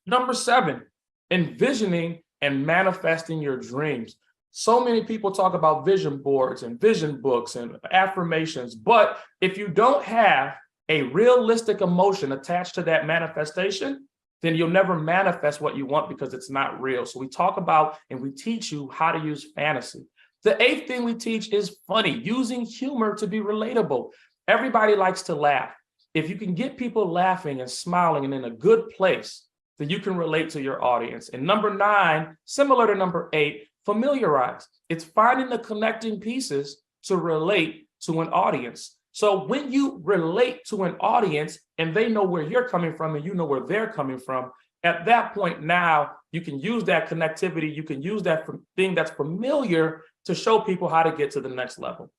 Number 7, envisioning and manifesting your dreams. So many people talk about vision boards and vision books and affirmations, but if you don't have a realistic emotion attached to that manifestation, then you'll never manifest what you want because it's not real. So we talk about and we teach you how to use fantasy. The 8th thing we teach is funny, using humor to be relatable. Everybody likes to laugh. If you can get people laughing and smiling and in a good place, then you can relate to your audience. And number 9, similar to number 8, familiarize. It's finding the connecting pieces to relate to an audience. So when you relate to an audience and they know where you're coming from and you know where they're coming from, at that point now you can use that connectivity, you can use that thing that's familiar to show people how to get to the next level.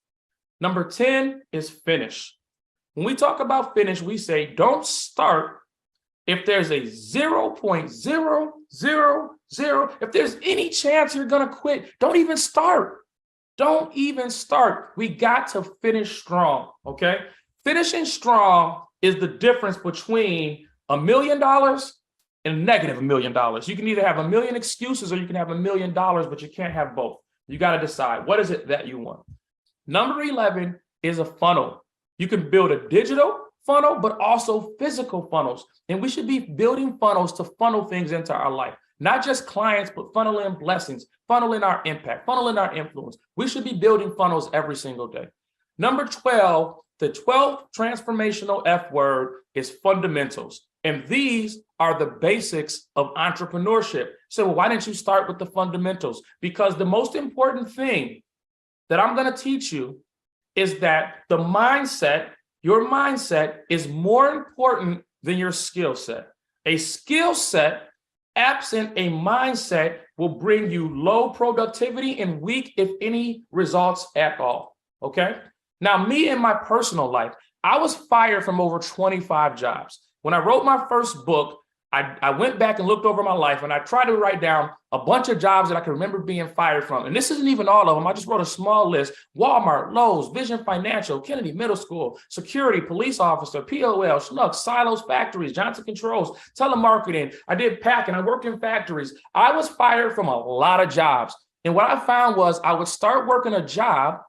Number 10 is finish. When we talk about finish, we say don't start if there's a 0.000, if there's any chance you're gonna quit, don't even start. Don't even start. We got to finish strong, okay? Finishing strong is the difference between $1 million and negative $1 million. You can either have 1 million excuses or you can have $1 million, but you can't have both. You got to decide what is it that you want. Number 11 is a funnel. You can build a digital funnel, but also physical funnels. And we should be building funnels to funnel things into our life. Not just clients, but funnel in blessings, funnel in our impact, funnel in our influence. We should be building funnels every single day. Number 12, the 12th transformational F word is fundamentals. And these are the basics of entrepreneurship. So well, why didn't you start with the fundamentals? Because the most important thing that I'm going to teach you is that the mindset, your mindset is more important than your skill set. A skill set absent a mindset will bring you low productivity and weak, if any, results at all, okay? Now, me in my personal life, I was fired from over 25 jobs. When I wrote my first book, I went back and looked over my life and I tried to write down a bunch of jobs that I could remember being fired from. And this isn't even all of them. I just wrote a small list: Walmart, Lowe's, Vision Financial, Kennedy Middle School, security, police officer, POL, Schnucks, Silos Factories, Johnson Controls, telemarketing. I did packing. I worked in factories. I was fired from a lot of jobs. And what I found was I would start working a job,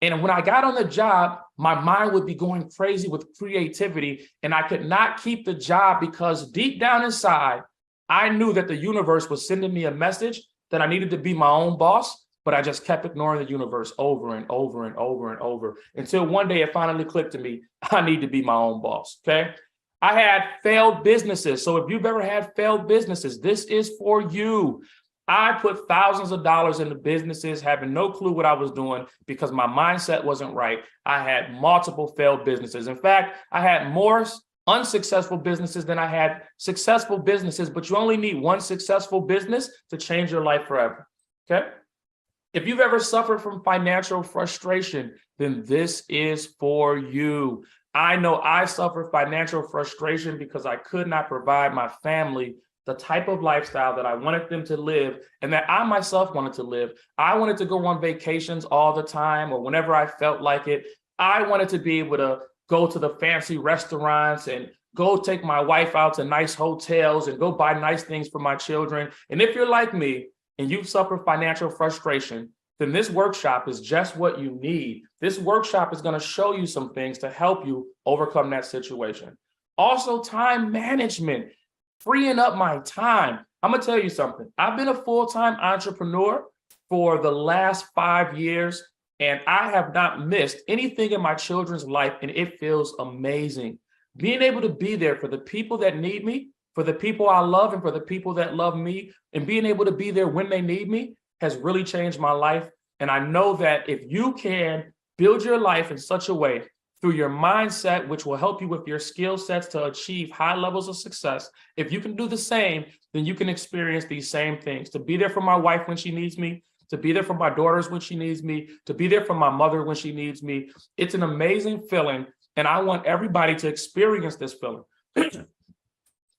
and when I got on the job, my mind would be going crazy with creativity, and I could not keep the job because deep down inside, I knew that the universe was sending me a message that I needed to be my own boss, but I just kept ignoring the universe over and over and over and over until one day it finally clicked to me, I need to be my own boss, okay? I had failed businesses. So if you've ever had failed businesses, this is for you. I put thousands of dollars into businesses, having no clue what I was doing because my mindset wasn't right. I had multiple failed businesses. In fact, I had more unsuccessful businesses than I had successful businesses, but you only need one successful business to change your life forever, okay? If you've ever suffered from financial frustration, then this is for you. I know I suffered financial frustration because I could not provide my family the type of lifestyle that I wanted them to live and that I myself wanted to live. I wanted to go on vacations all the time or whenever I felt like it. I wanted to be able to go to the fancy restaurants and go take my wife out to nice hotels and go buy nice things for my children. And if you're like me and you've suffered financial frustration, then this workshop is just what you need. This workshop is going to show you some things to help you overcome that situation. Also, time management. Freeing up my time. I'm gonna tell you something. I've been a full-time entrepreneur for the last 5 years, and I have not missed anything in my children's life, and it feels amazing. Being able to be there for the people that need me, for the people I love, and for the people that love me, and being able to be there when they need me has really changed my life. And I know that if you can build your life in such a way through your mindset, which will help you with your skill sets to achieve high levels of success, if you can do the same, then you can experience these same things. To be there for my wife when she needs me, to be there for my daughters when she needs me, to be there for my mother when she needs me. It's an amazing feeling, and I want everybody to experience this feeling.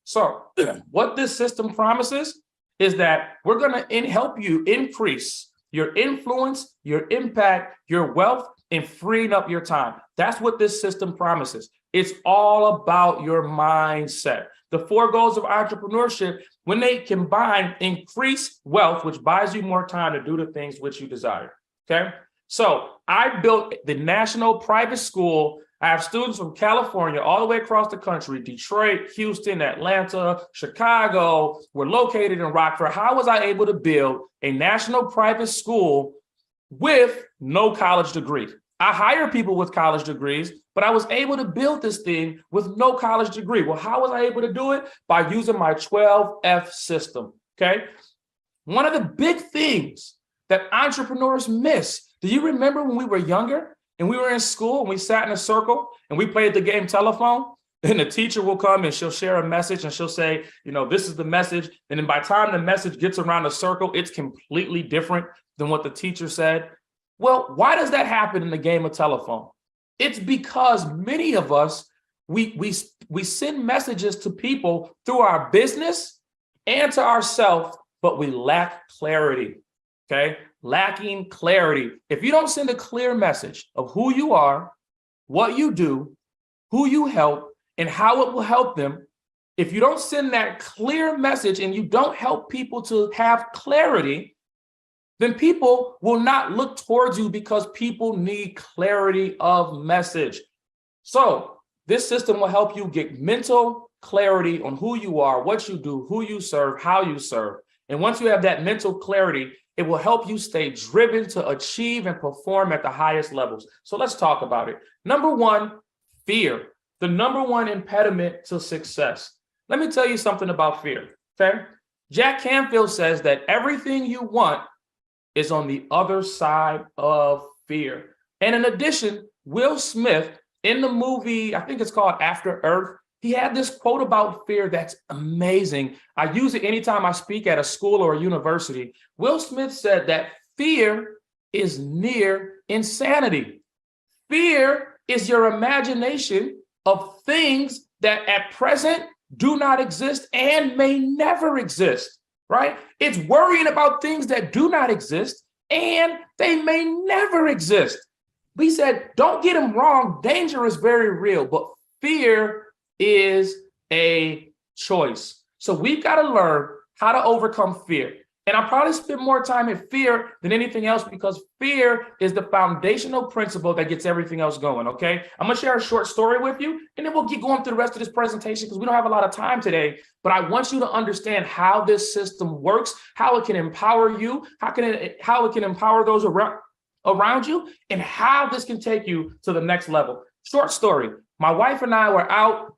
So what this system promises is that we're going to help you increase your influence, your impact, your wealth, and freeing up your time. That's what this system promises. It's all about your mindset. The 4 goals of entrepreneurship, when they combine, increase wealth, which buys you more time to do the things which you desire. Okay. So I built the national private school. I have students from California all the way across the country, Detroit, Houston, Atlanta, Chicago. We're located in Rockford. How was I able to build a national private school with no college degree? I hire people with college degrees, but I was able to build this thing with no college degree. Well, how was I able to do it? By using my 12F system, okay? One of the big things that entrepreneurs miss, do you remember when we were younger and we were in school and we sat in a circle and we played the game telephone? And the teacher will come and she'll share a message and she'll say, you know, this is the message. And then by the time the message gets around the circle, it's completely different than what the teacher said. Well, why does that happen in the game of telephone? It's because many of us, we send messages to people through our business and to ourselves, but we lack clarity, okay? Lacking clarity. If you don't send a clear message of who you are, what you do, who you help, and how it will help them, if you don't send that clear message and you don't help people to have clarity, then people will not look towards you because people need clarity of message. So this system will help you get mental clarity on who you are, what you do, who you serve, how you serve. And once you have that mental clarity, it will help you stay driven to achieve and perform at the highest levels. So let's talk about it. Number 1, fear, the number 1 impediment to success. Let me tell you something about fear, okay? Jack Canfield says that everything you want is on the other side of fear. And in addition, Will Smith in the movie, I think it's called After Earth, he had this quote about fear that's amazing. I use it anytime I speak at a school or a university. Will Smith said that fear is near insanity. Fear is your imagination of things that at present do not exist and may never exist, right? It's worrying about things that do not exist and they may never exist. We said, don't get them wrong. Danger is very real, but fear is a choice. So we've got to learn how to overcome fear. And I probably spend more time in fear than anything else because fear is the foundational principle that gets everything else going, okay? I'm gonna share a short story with you and then we'll keep going through the rest of this presentation because we don't have a lot of time today, but I want you to understand how this system works, how it can empower you, how it can empower those around you, and how this can take you to the next level. Short story, my wife and I were out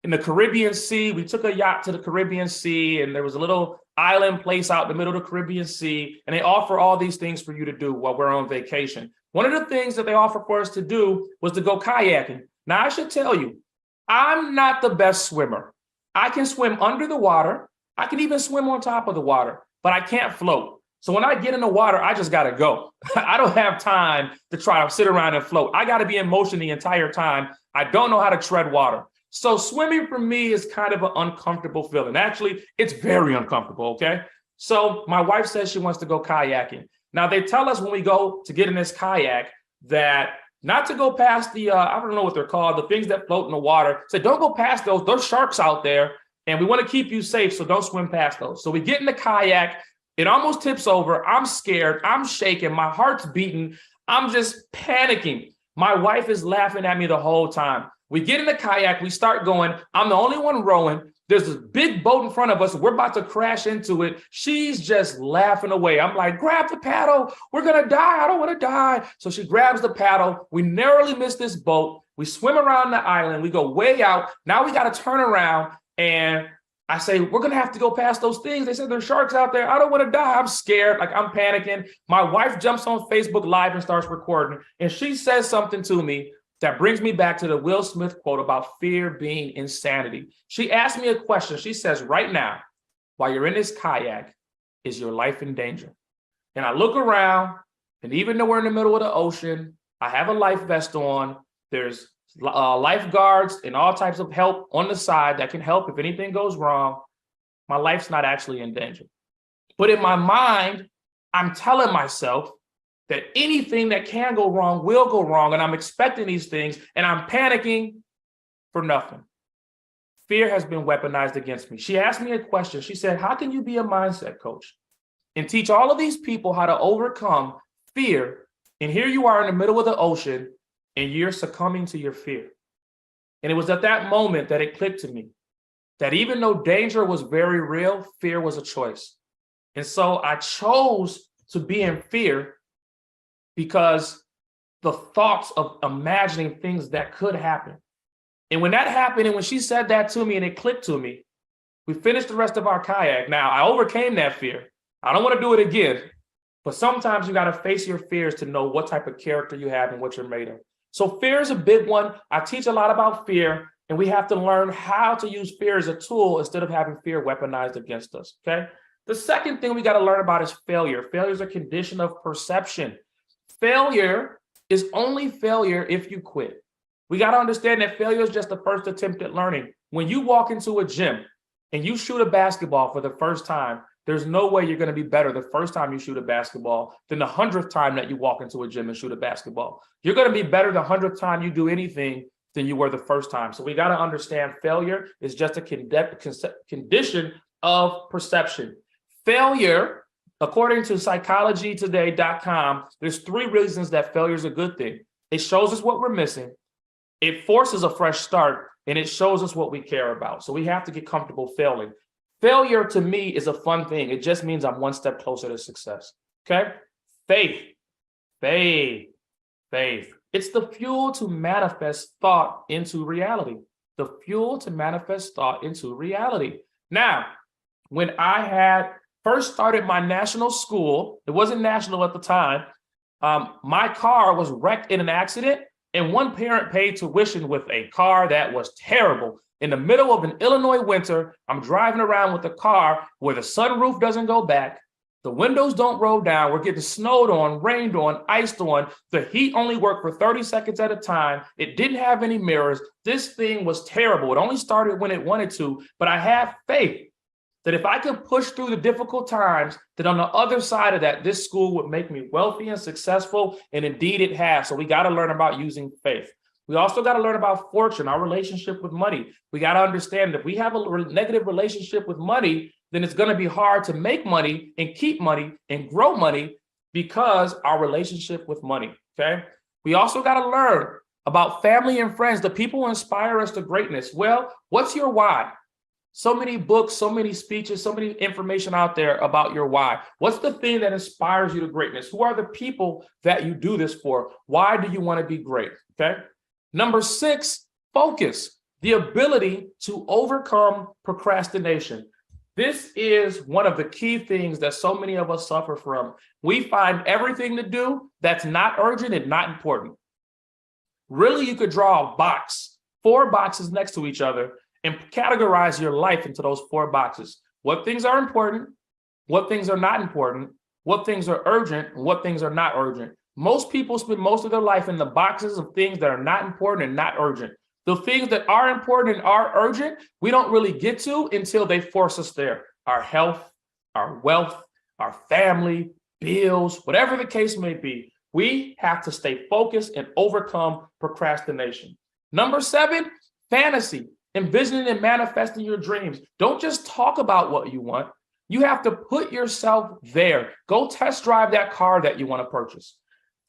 in the Caribbean Sea. We took a yacht to the Caribbean Sea and there was a little island place out in the middle of the Caribbean Sea, and they offer all these things for you to do while we're on vacation. One of the things that they offered for us to do was to go kayaking. Now, I should tell you, I'm not the best swimmer. I can swim under the water. I can even swim on top of the water, but I can't float. So when I get in the water, I just got to go. I don't have time to try to sit around and float. I got to be in motion the entire time. I don't know how to tread water. So swimming for me is kind of an uncomfortable feeling. Actually, it's very uncomfortable, okay? So my wife says she wants to go kayaking. Now, they tell us when we go to get in this kayak that not to go past the, I don't know what they're called, the things that float in the water. So don't go past those. There's sharks out there, and we want to keep you safe, so don't swim past those. So we get in the kayak. It almost tips over. I'm scared. I'm shaking. My heart's beating. I'm just panicking. My wife is laughing at me the whole time. We get in the kayak, we start going. I'm the only one rowing. There's this big boat in front of us. We're about to crash into it. She's just laughing away. I'm like, grab the paddle. We're going to die. I don't want to die. So she grabs the paddle. We narrowly miss this boat. We swim around the island. We go way out. Now we got to turn around. And I say, we're going to have to go past those things. They said there's sharks out there. I don't want to die. I'm scared. Like, I'm panicking. My wife jumps on Facebook Live and starts recording. And she says something to me that brings me back to the Will Smith quote about fear being insanity. She asked me a question. She says, right now, while you're in this kayak, is your life in danger? And I look around, and even though we're in the middle of the ocean, I have a life vest on. There's lifeguards and all types of help on the side that can help if anything goes wrong. My life's not actually in danger. But in my mind, I'm telling myself that anything that can go wrong will go wrong, and I'm expecting these things, and I'm panicking for nothing. Fear has been weaponized against me. She asked me a question. She said, how can you be a mindset coach and teach all of these people how to overcome fear, and here you are in the middle of the ocean, and you're succumbing to your fear? And it was at that moment that it clicked to me that even though danger was very real, fear was a choice. And so I chose to be in fear because the thoughts of imagining things that could happen. And when that happened, and when she said that to me and it clicked to me, we finished the rest of our kayak. Now, I overcame that fear. I don't want to do it again, but sometimes you got to face your fears to know what type of character you have and what you're made of. So fear is a big one. I teach a lot about fear, and we have to learn how to use fear as a tool instead of having fear weaponized against us, okay? The second thing we got to learn about is failure. Failure is a condition of perception. Failure is only failure if you quit. We got to understand that failure is just the first attempt at learning. When you walk into a gym and you shoot a basketball for the first time, there's no way you're going to be better the first time you shoot a basketball than the 100th time that you walk into a gym and shoot a basketball. You're going to be better the 100th time you do anything than you were the first time. So we got to understand failure is just a condition of perception. Failure, according to psychologytoday.com, there's 3 reasons that failure is a good thing. It shows us what we're missing. It forces a fresh start, and it shows us what we care about. So we have to get comfortable failing. Failure to me is a fun thing. It just means I'm one step closer to success. Okay? Faith. It's the fuel to manifest thought into reality. The fuel to manifest thought into reality. Now, when I had first started my national school, it wasn't national at the time, my car was wrecked in an accident, and one parent paid tuition with a car that was terrible. In the middle of an Illinois winter, I'm driving around with a car where the sunroof doesn't go back, the windows don't roll down, we're getting snowed on, rained on, iced on, the heat only worked for 30 seconds at a time, it didn't have any mirrors, this thing was terrible. It only started when it wanted to, but I have faith that if I could push through the difficult times, that on the other side of that, this school would make me wealthy and successful, and indeed it has. So we got to learn about using faith. We also got to learn about fortune, our relationship with money. We got to understand that if we have a negative relationship with money, then it's going to be hard to make money and keep money and grow money because our relationship with money, okay? We also got to learn about family and friends, the people who inspire us to greatness. Well, what's your why? So many books, so many speeches, so many information out there about your why. What's the thing that inspires you to greatness? Who are the people that you do this for? Why do you want to be great? Okay. Number 6, focus, the ability to overcome procrastination. This is one of the key things that so many of us suffer from. We find everything to do that's not urgent and not important. Really, you could draw a box, 4 boxes next to each other, and categorize your life into those 4 boxes. What things are important, what things are not important, what things are urgent, and what things are not urgent. Most people spend most of their life in the boxes of things that are not important and not urgent. The things that are important and are urgent, we don't really get to until they force us there. Our health, our wealth, our family, bills, whatever the case may be. We have to stay focused and overcome procrastination. Number 7, fantasy. Envisioning and manifesting your dreams. Don't just talk about what you want. You have to put yourself there. Go test drive that car that you want to purchase.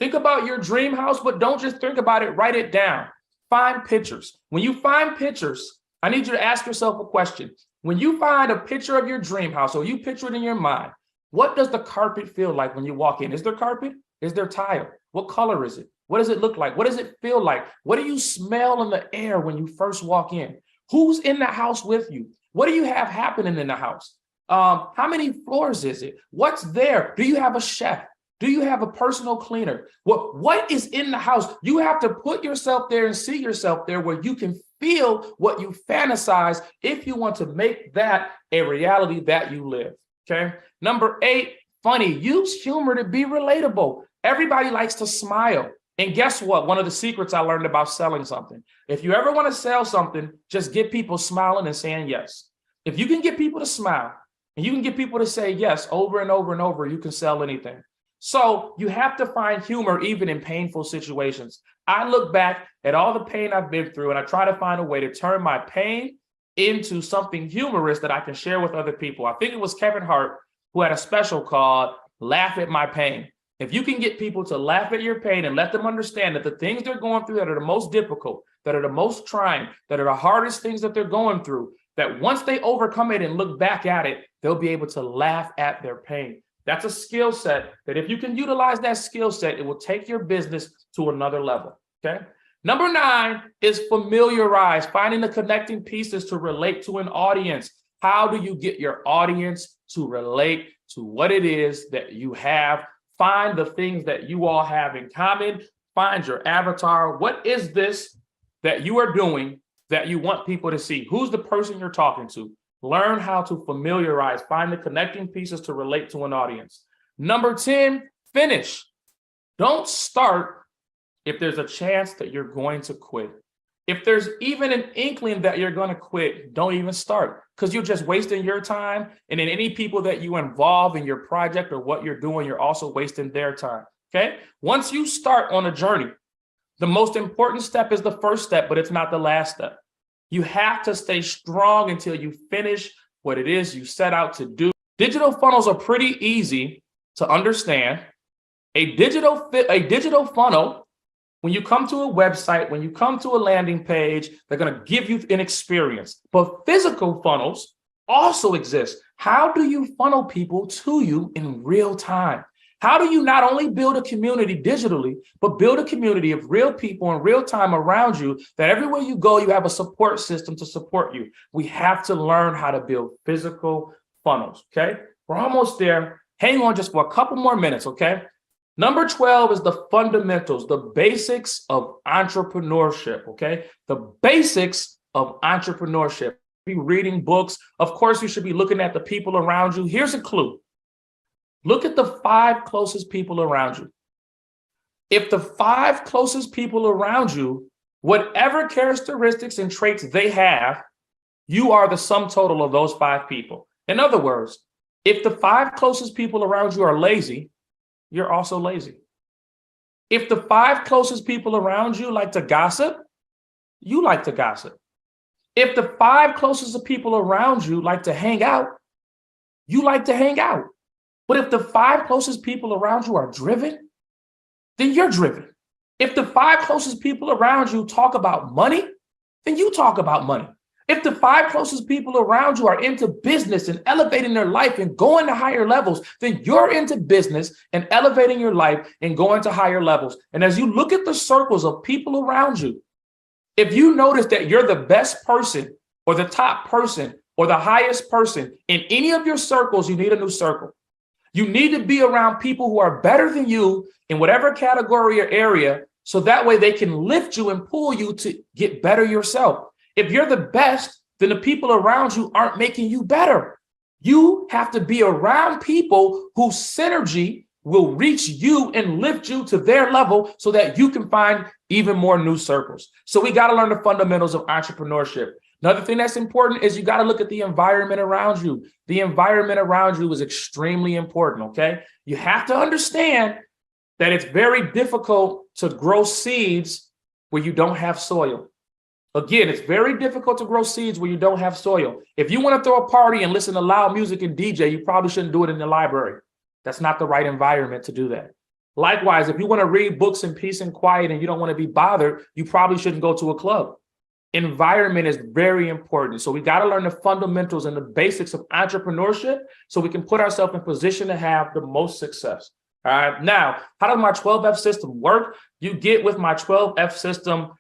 Think about your dream house, but don't just think about it, write it down. Find pictures. When you find pictures, I need you to ask yourself a question. When you find a picture of your dream house, or you picture it in your mind, what does the carpet feel like when you walk in? Is there carpet? Is there tile? What color is it? What does it look like? What does it feel like? What do you smell in the air when you first walk in? Who's in the house with you? What do you have happening in the house? How many floors is it? What's there? Do you have a chef? Do you have a personal cleaner? What is in the house? You have to put yourself there and see yourself there where you can feel what you fantasize if you want to make that a reality that you live, okay? Number 8, funny. Use humor to be relatable. Everybody likes to smile. And guess what? One of the secrets I learned about selling something. If you ever want to sell something, just get people smiling and saying yes. If you can get people to smile and you can get people to say yes over and over and over, you can sell anything. So you have to find humor even in painful situations. I look back at all the pain I've been through and I try to find a way to turn my pain into something humorous that I can share with other people. I think it was Kevin Hart who had a special called Laugh at My Pain. If you can get people to laugh at your pain and let them understand that the things they're going through that are the most difficult, that are the most trying, that are the hardest things that they're going through, that once they overcome it and look back at it, they'll be able to laugh at their pain. That's a skill set that if you can utilize that skill set, it will take your business to another level, okay? Number 9 is familiarize, finding the connecting pieces to relate to an audience. How do you get your audience to relate to what it is that you have? Find the things that you all have in common. Find your avatar. What is this that you are doing that you want people to see? Who's the person you're talking to? Learn how to familiarize, find the connecting pieces to relate to an audience. Number 10, finish. Don't start if there's a chance that you're going to quit. If there's even an inkling that you're going to quit, don't even start, because you're just wasting your time. And then any people that you involve in your project or what you're doing, you're also wasting their time. Okay. Once you start on a journey, the most important step is the first step, but it's not the last step. You have to stay strong until you finish what it is you set out to do. Digital funnels are pretty easy to understand. A digital funnel, when you come to a website, when you come to a landing page, they're going to give you an experience. But physical funnels also exist. How do you funnel people to you in real time? How do you not only build a community digitally, but build a community of real people in real time around you, that everywhere you go, you have a support system to support you? We have to learn how to build physical funnels, okay? We're almost there. Hang on just for a couple more minutes, okay? Number 12 is the fundamentals, the basics of entrepreneurship, okay? The basics of entrepreneurship. Be reading books. Of course, you should be looking at the people around you. Here's a clue. Look at the 5 closest people around you. If the 5 closest people around you, whatever characteristics and traits they have, you are the sum total of those 5 people. In other words, if the 5 closest people around you are lazy, you're also lazy. If the 5 closest people around you like to gossip, you like to gossip. If the 5 closest people around you like to hang out, you like to hang out. But if the 5 closest people around you are driven, then you're driven. If the 5 closest people around you talk about money, then you talk about money. If the 5 closest people around you are into business and elevating their life and going to higher levels, then you're into business and elevating your life and going to higher levels. And as you look at the circles of people around you, if you notice that you're the best person or the top person or the highest person in any of your circles, you need a new circle. You need to be around people who are better than you in whatever category or area, so that way they can lift you and pull you to get better yourself. If you're the best, then the people around you aren't making you better. You have to be around people whose synergy will reach you and lift you to their level so that you can find even more new circles. So we got to learn the fundamentals of entrepreneurship. Another thing that's important is you got to look at the environment around you. The environment around you is extremely important, okay? You have to understand that it's very difficult to grow seeds where you don't have soil. Again, it's very difficult to grow seeds where you don't have soil. If you want to throw a party and listen to loud music and DJ, you probably shouldn't do it in the library. That's not the right environment to do that. Likewise, if you want to read books in peace and quiet and you don't want to be bothered, you probably shouldn't go to a club. Environment is very important. So we got to learn the fundamentals and the basics of entrepreneurship so we can put ourselves in position to have the most success. All right. Now, how does my 12F system work? You get with my 12F system,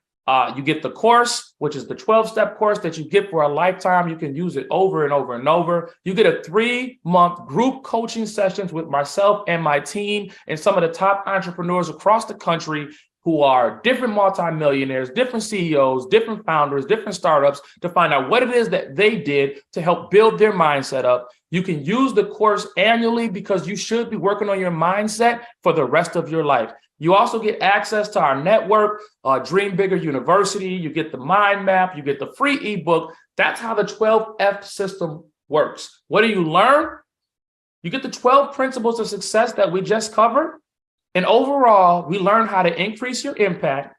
you get the course, which is the 12-step course that you get for a lifetime. You can use it over and over and over. You get a 3-month group coaching sessions with myself and my team and some of the top entrepreneurs across the country who are different multimillionaires, different CEOs, different founders, different startups to find out what it is that they did to help build their mindset up. You can use the course annually because you should be working on your mindset for the rest of your life. You also get access to our network, Dream Bigger University. You get the mind map. You get the free ebook. That's how the 12F system works. What do you learn? You get the 12 principles of success that we just covered. And overall, we learn how to increase your impact,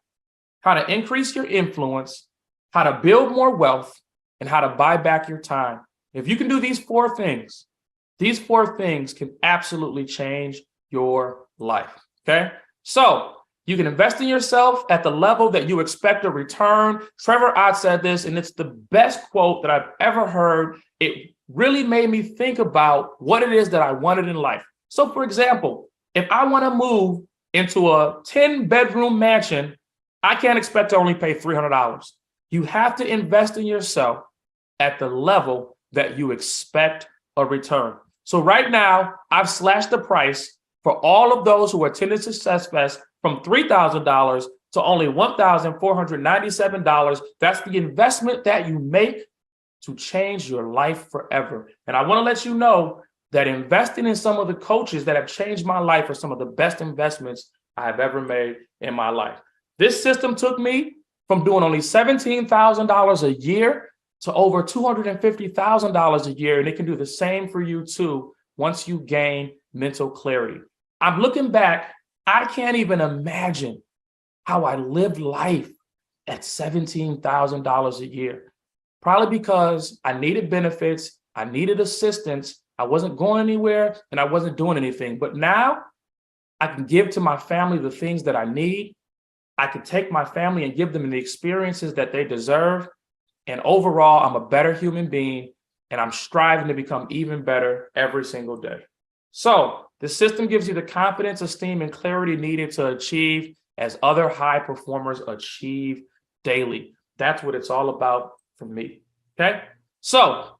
how to increase your influence, how to build more wealth, and how to buy back your time. If you can do these 4 things can absolutely change your life. Okay. So you can invest in yourself at the level that you expect a return. Trevor Ott said this, and it's the best quote that I've ever heard. It really made me think about what it is that I wanted in life. So for example, if I want to move into a 10-bedroom mansion, I can't expect to only pay $300. You have to invest in yourself at the level that you expect a return. So right now, I've slashed the price for all of those who attended SuccessFest from $3,000 to only $1,497. That's the investment that you make to change your life forever. And I want to let you know that investing in some of the coaches that have changed my life are some of the best investments I have ever made in my life. This system took me from doing only $17,000 a year to over $250,000 a year. And it can do the same for you too once you gain mental clarity. I'm looking back, I can't even imagine how I lived life at $17,000 a year. Probably because I needed benefits, I needed assistance, I wasn't going anywhere, and I wasn't doing anything. But now I can give to my family the things that I need. I can take my family and give them the experiences that they deserve. And overall, I'm a better human being, and I'm striving to become even better every single day. So the system gives you the confidence, esteem, and clarity needed to achieve as other high performers achieve daily. That's what it's all about for me. Okay. So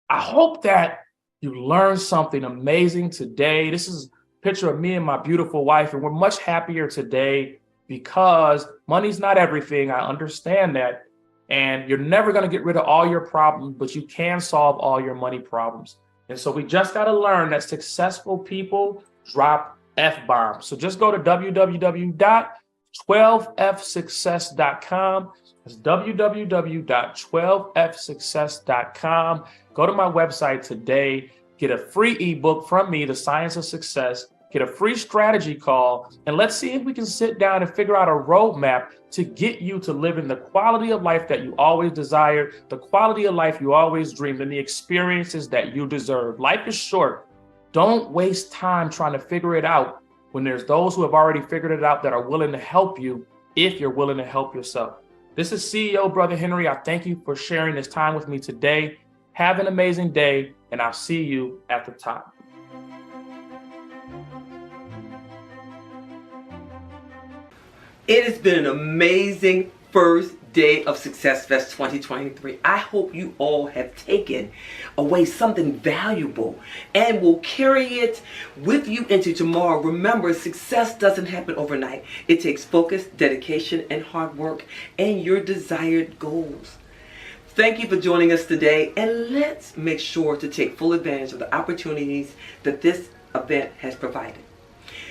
I hope that you learned something amazing today. This is a picture of me and my beautiful wife, and we're much happier today because money's not everything. I understand that. And you're never going to get rid of all your problems, but you can solve all your money problems. And so we just got to learn that successful people drop F-bombs. So just go to www.12fsuccess.com. That's www.12fsuccess.com. Go to my website today, get a free ebook from me, The Science of Success, get a free strategy call, and let's see if we can sit down and figure out a roadmap to get you to live in the quality of life that you always desired, the quality of life you always dreamed, and the experiences that you deserve. Life is short. Don't waste time trying to figure it out when there's those who have already figured it out that are willing to help you if you're willing to help yourself. This is CEO Brother Henry. I thank you for sharing this time with me today. Have an amazing day, and I'll see you at the top. It has been an amazing first day of SuccessFest 2023. I hope you all have taken away something valuable and will carry it with you into tomorrow. Remember, success doesn't happen overnight. It takes focus, dedication, and hard work and your desired goals. Thank you for joining us today, and let's make sure to take full advantage of the opportunities that this event has provided.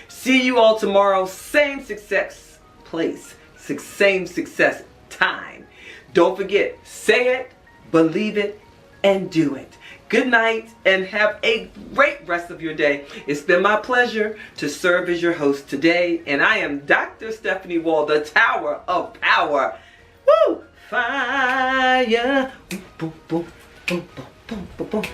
See you all tomorrow, same success place, same success time. Don't forget, say it, believe it, and do it. Good night, and have a great rest of your day. It's been my pleasure to serve as your host today, and I am Dr. Stephanie Wall, the Tower of Power. Woo! Fire! Boom, boom, boom, boom, boom, boom, boom.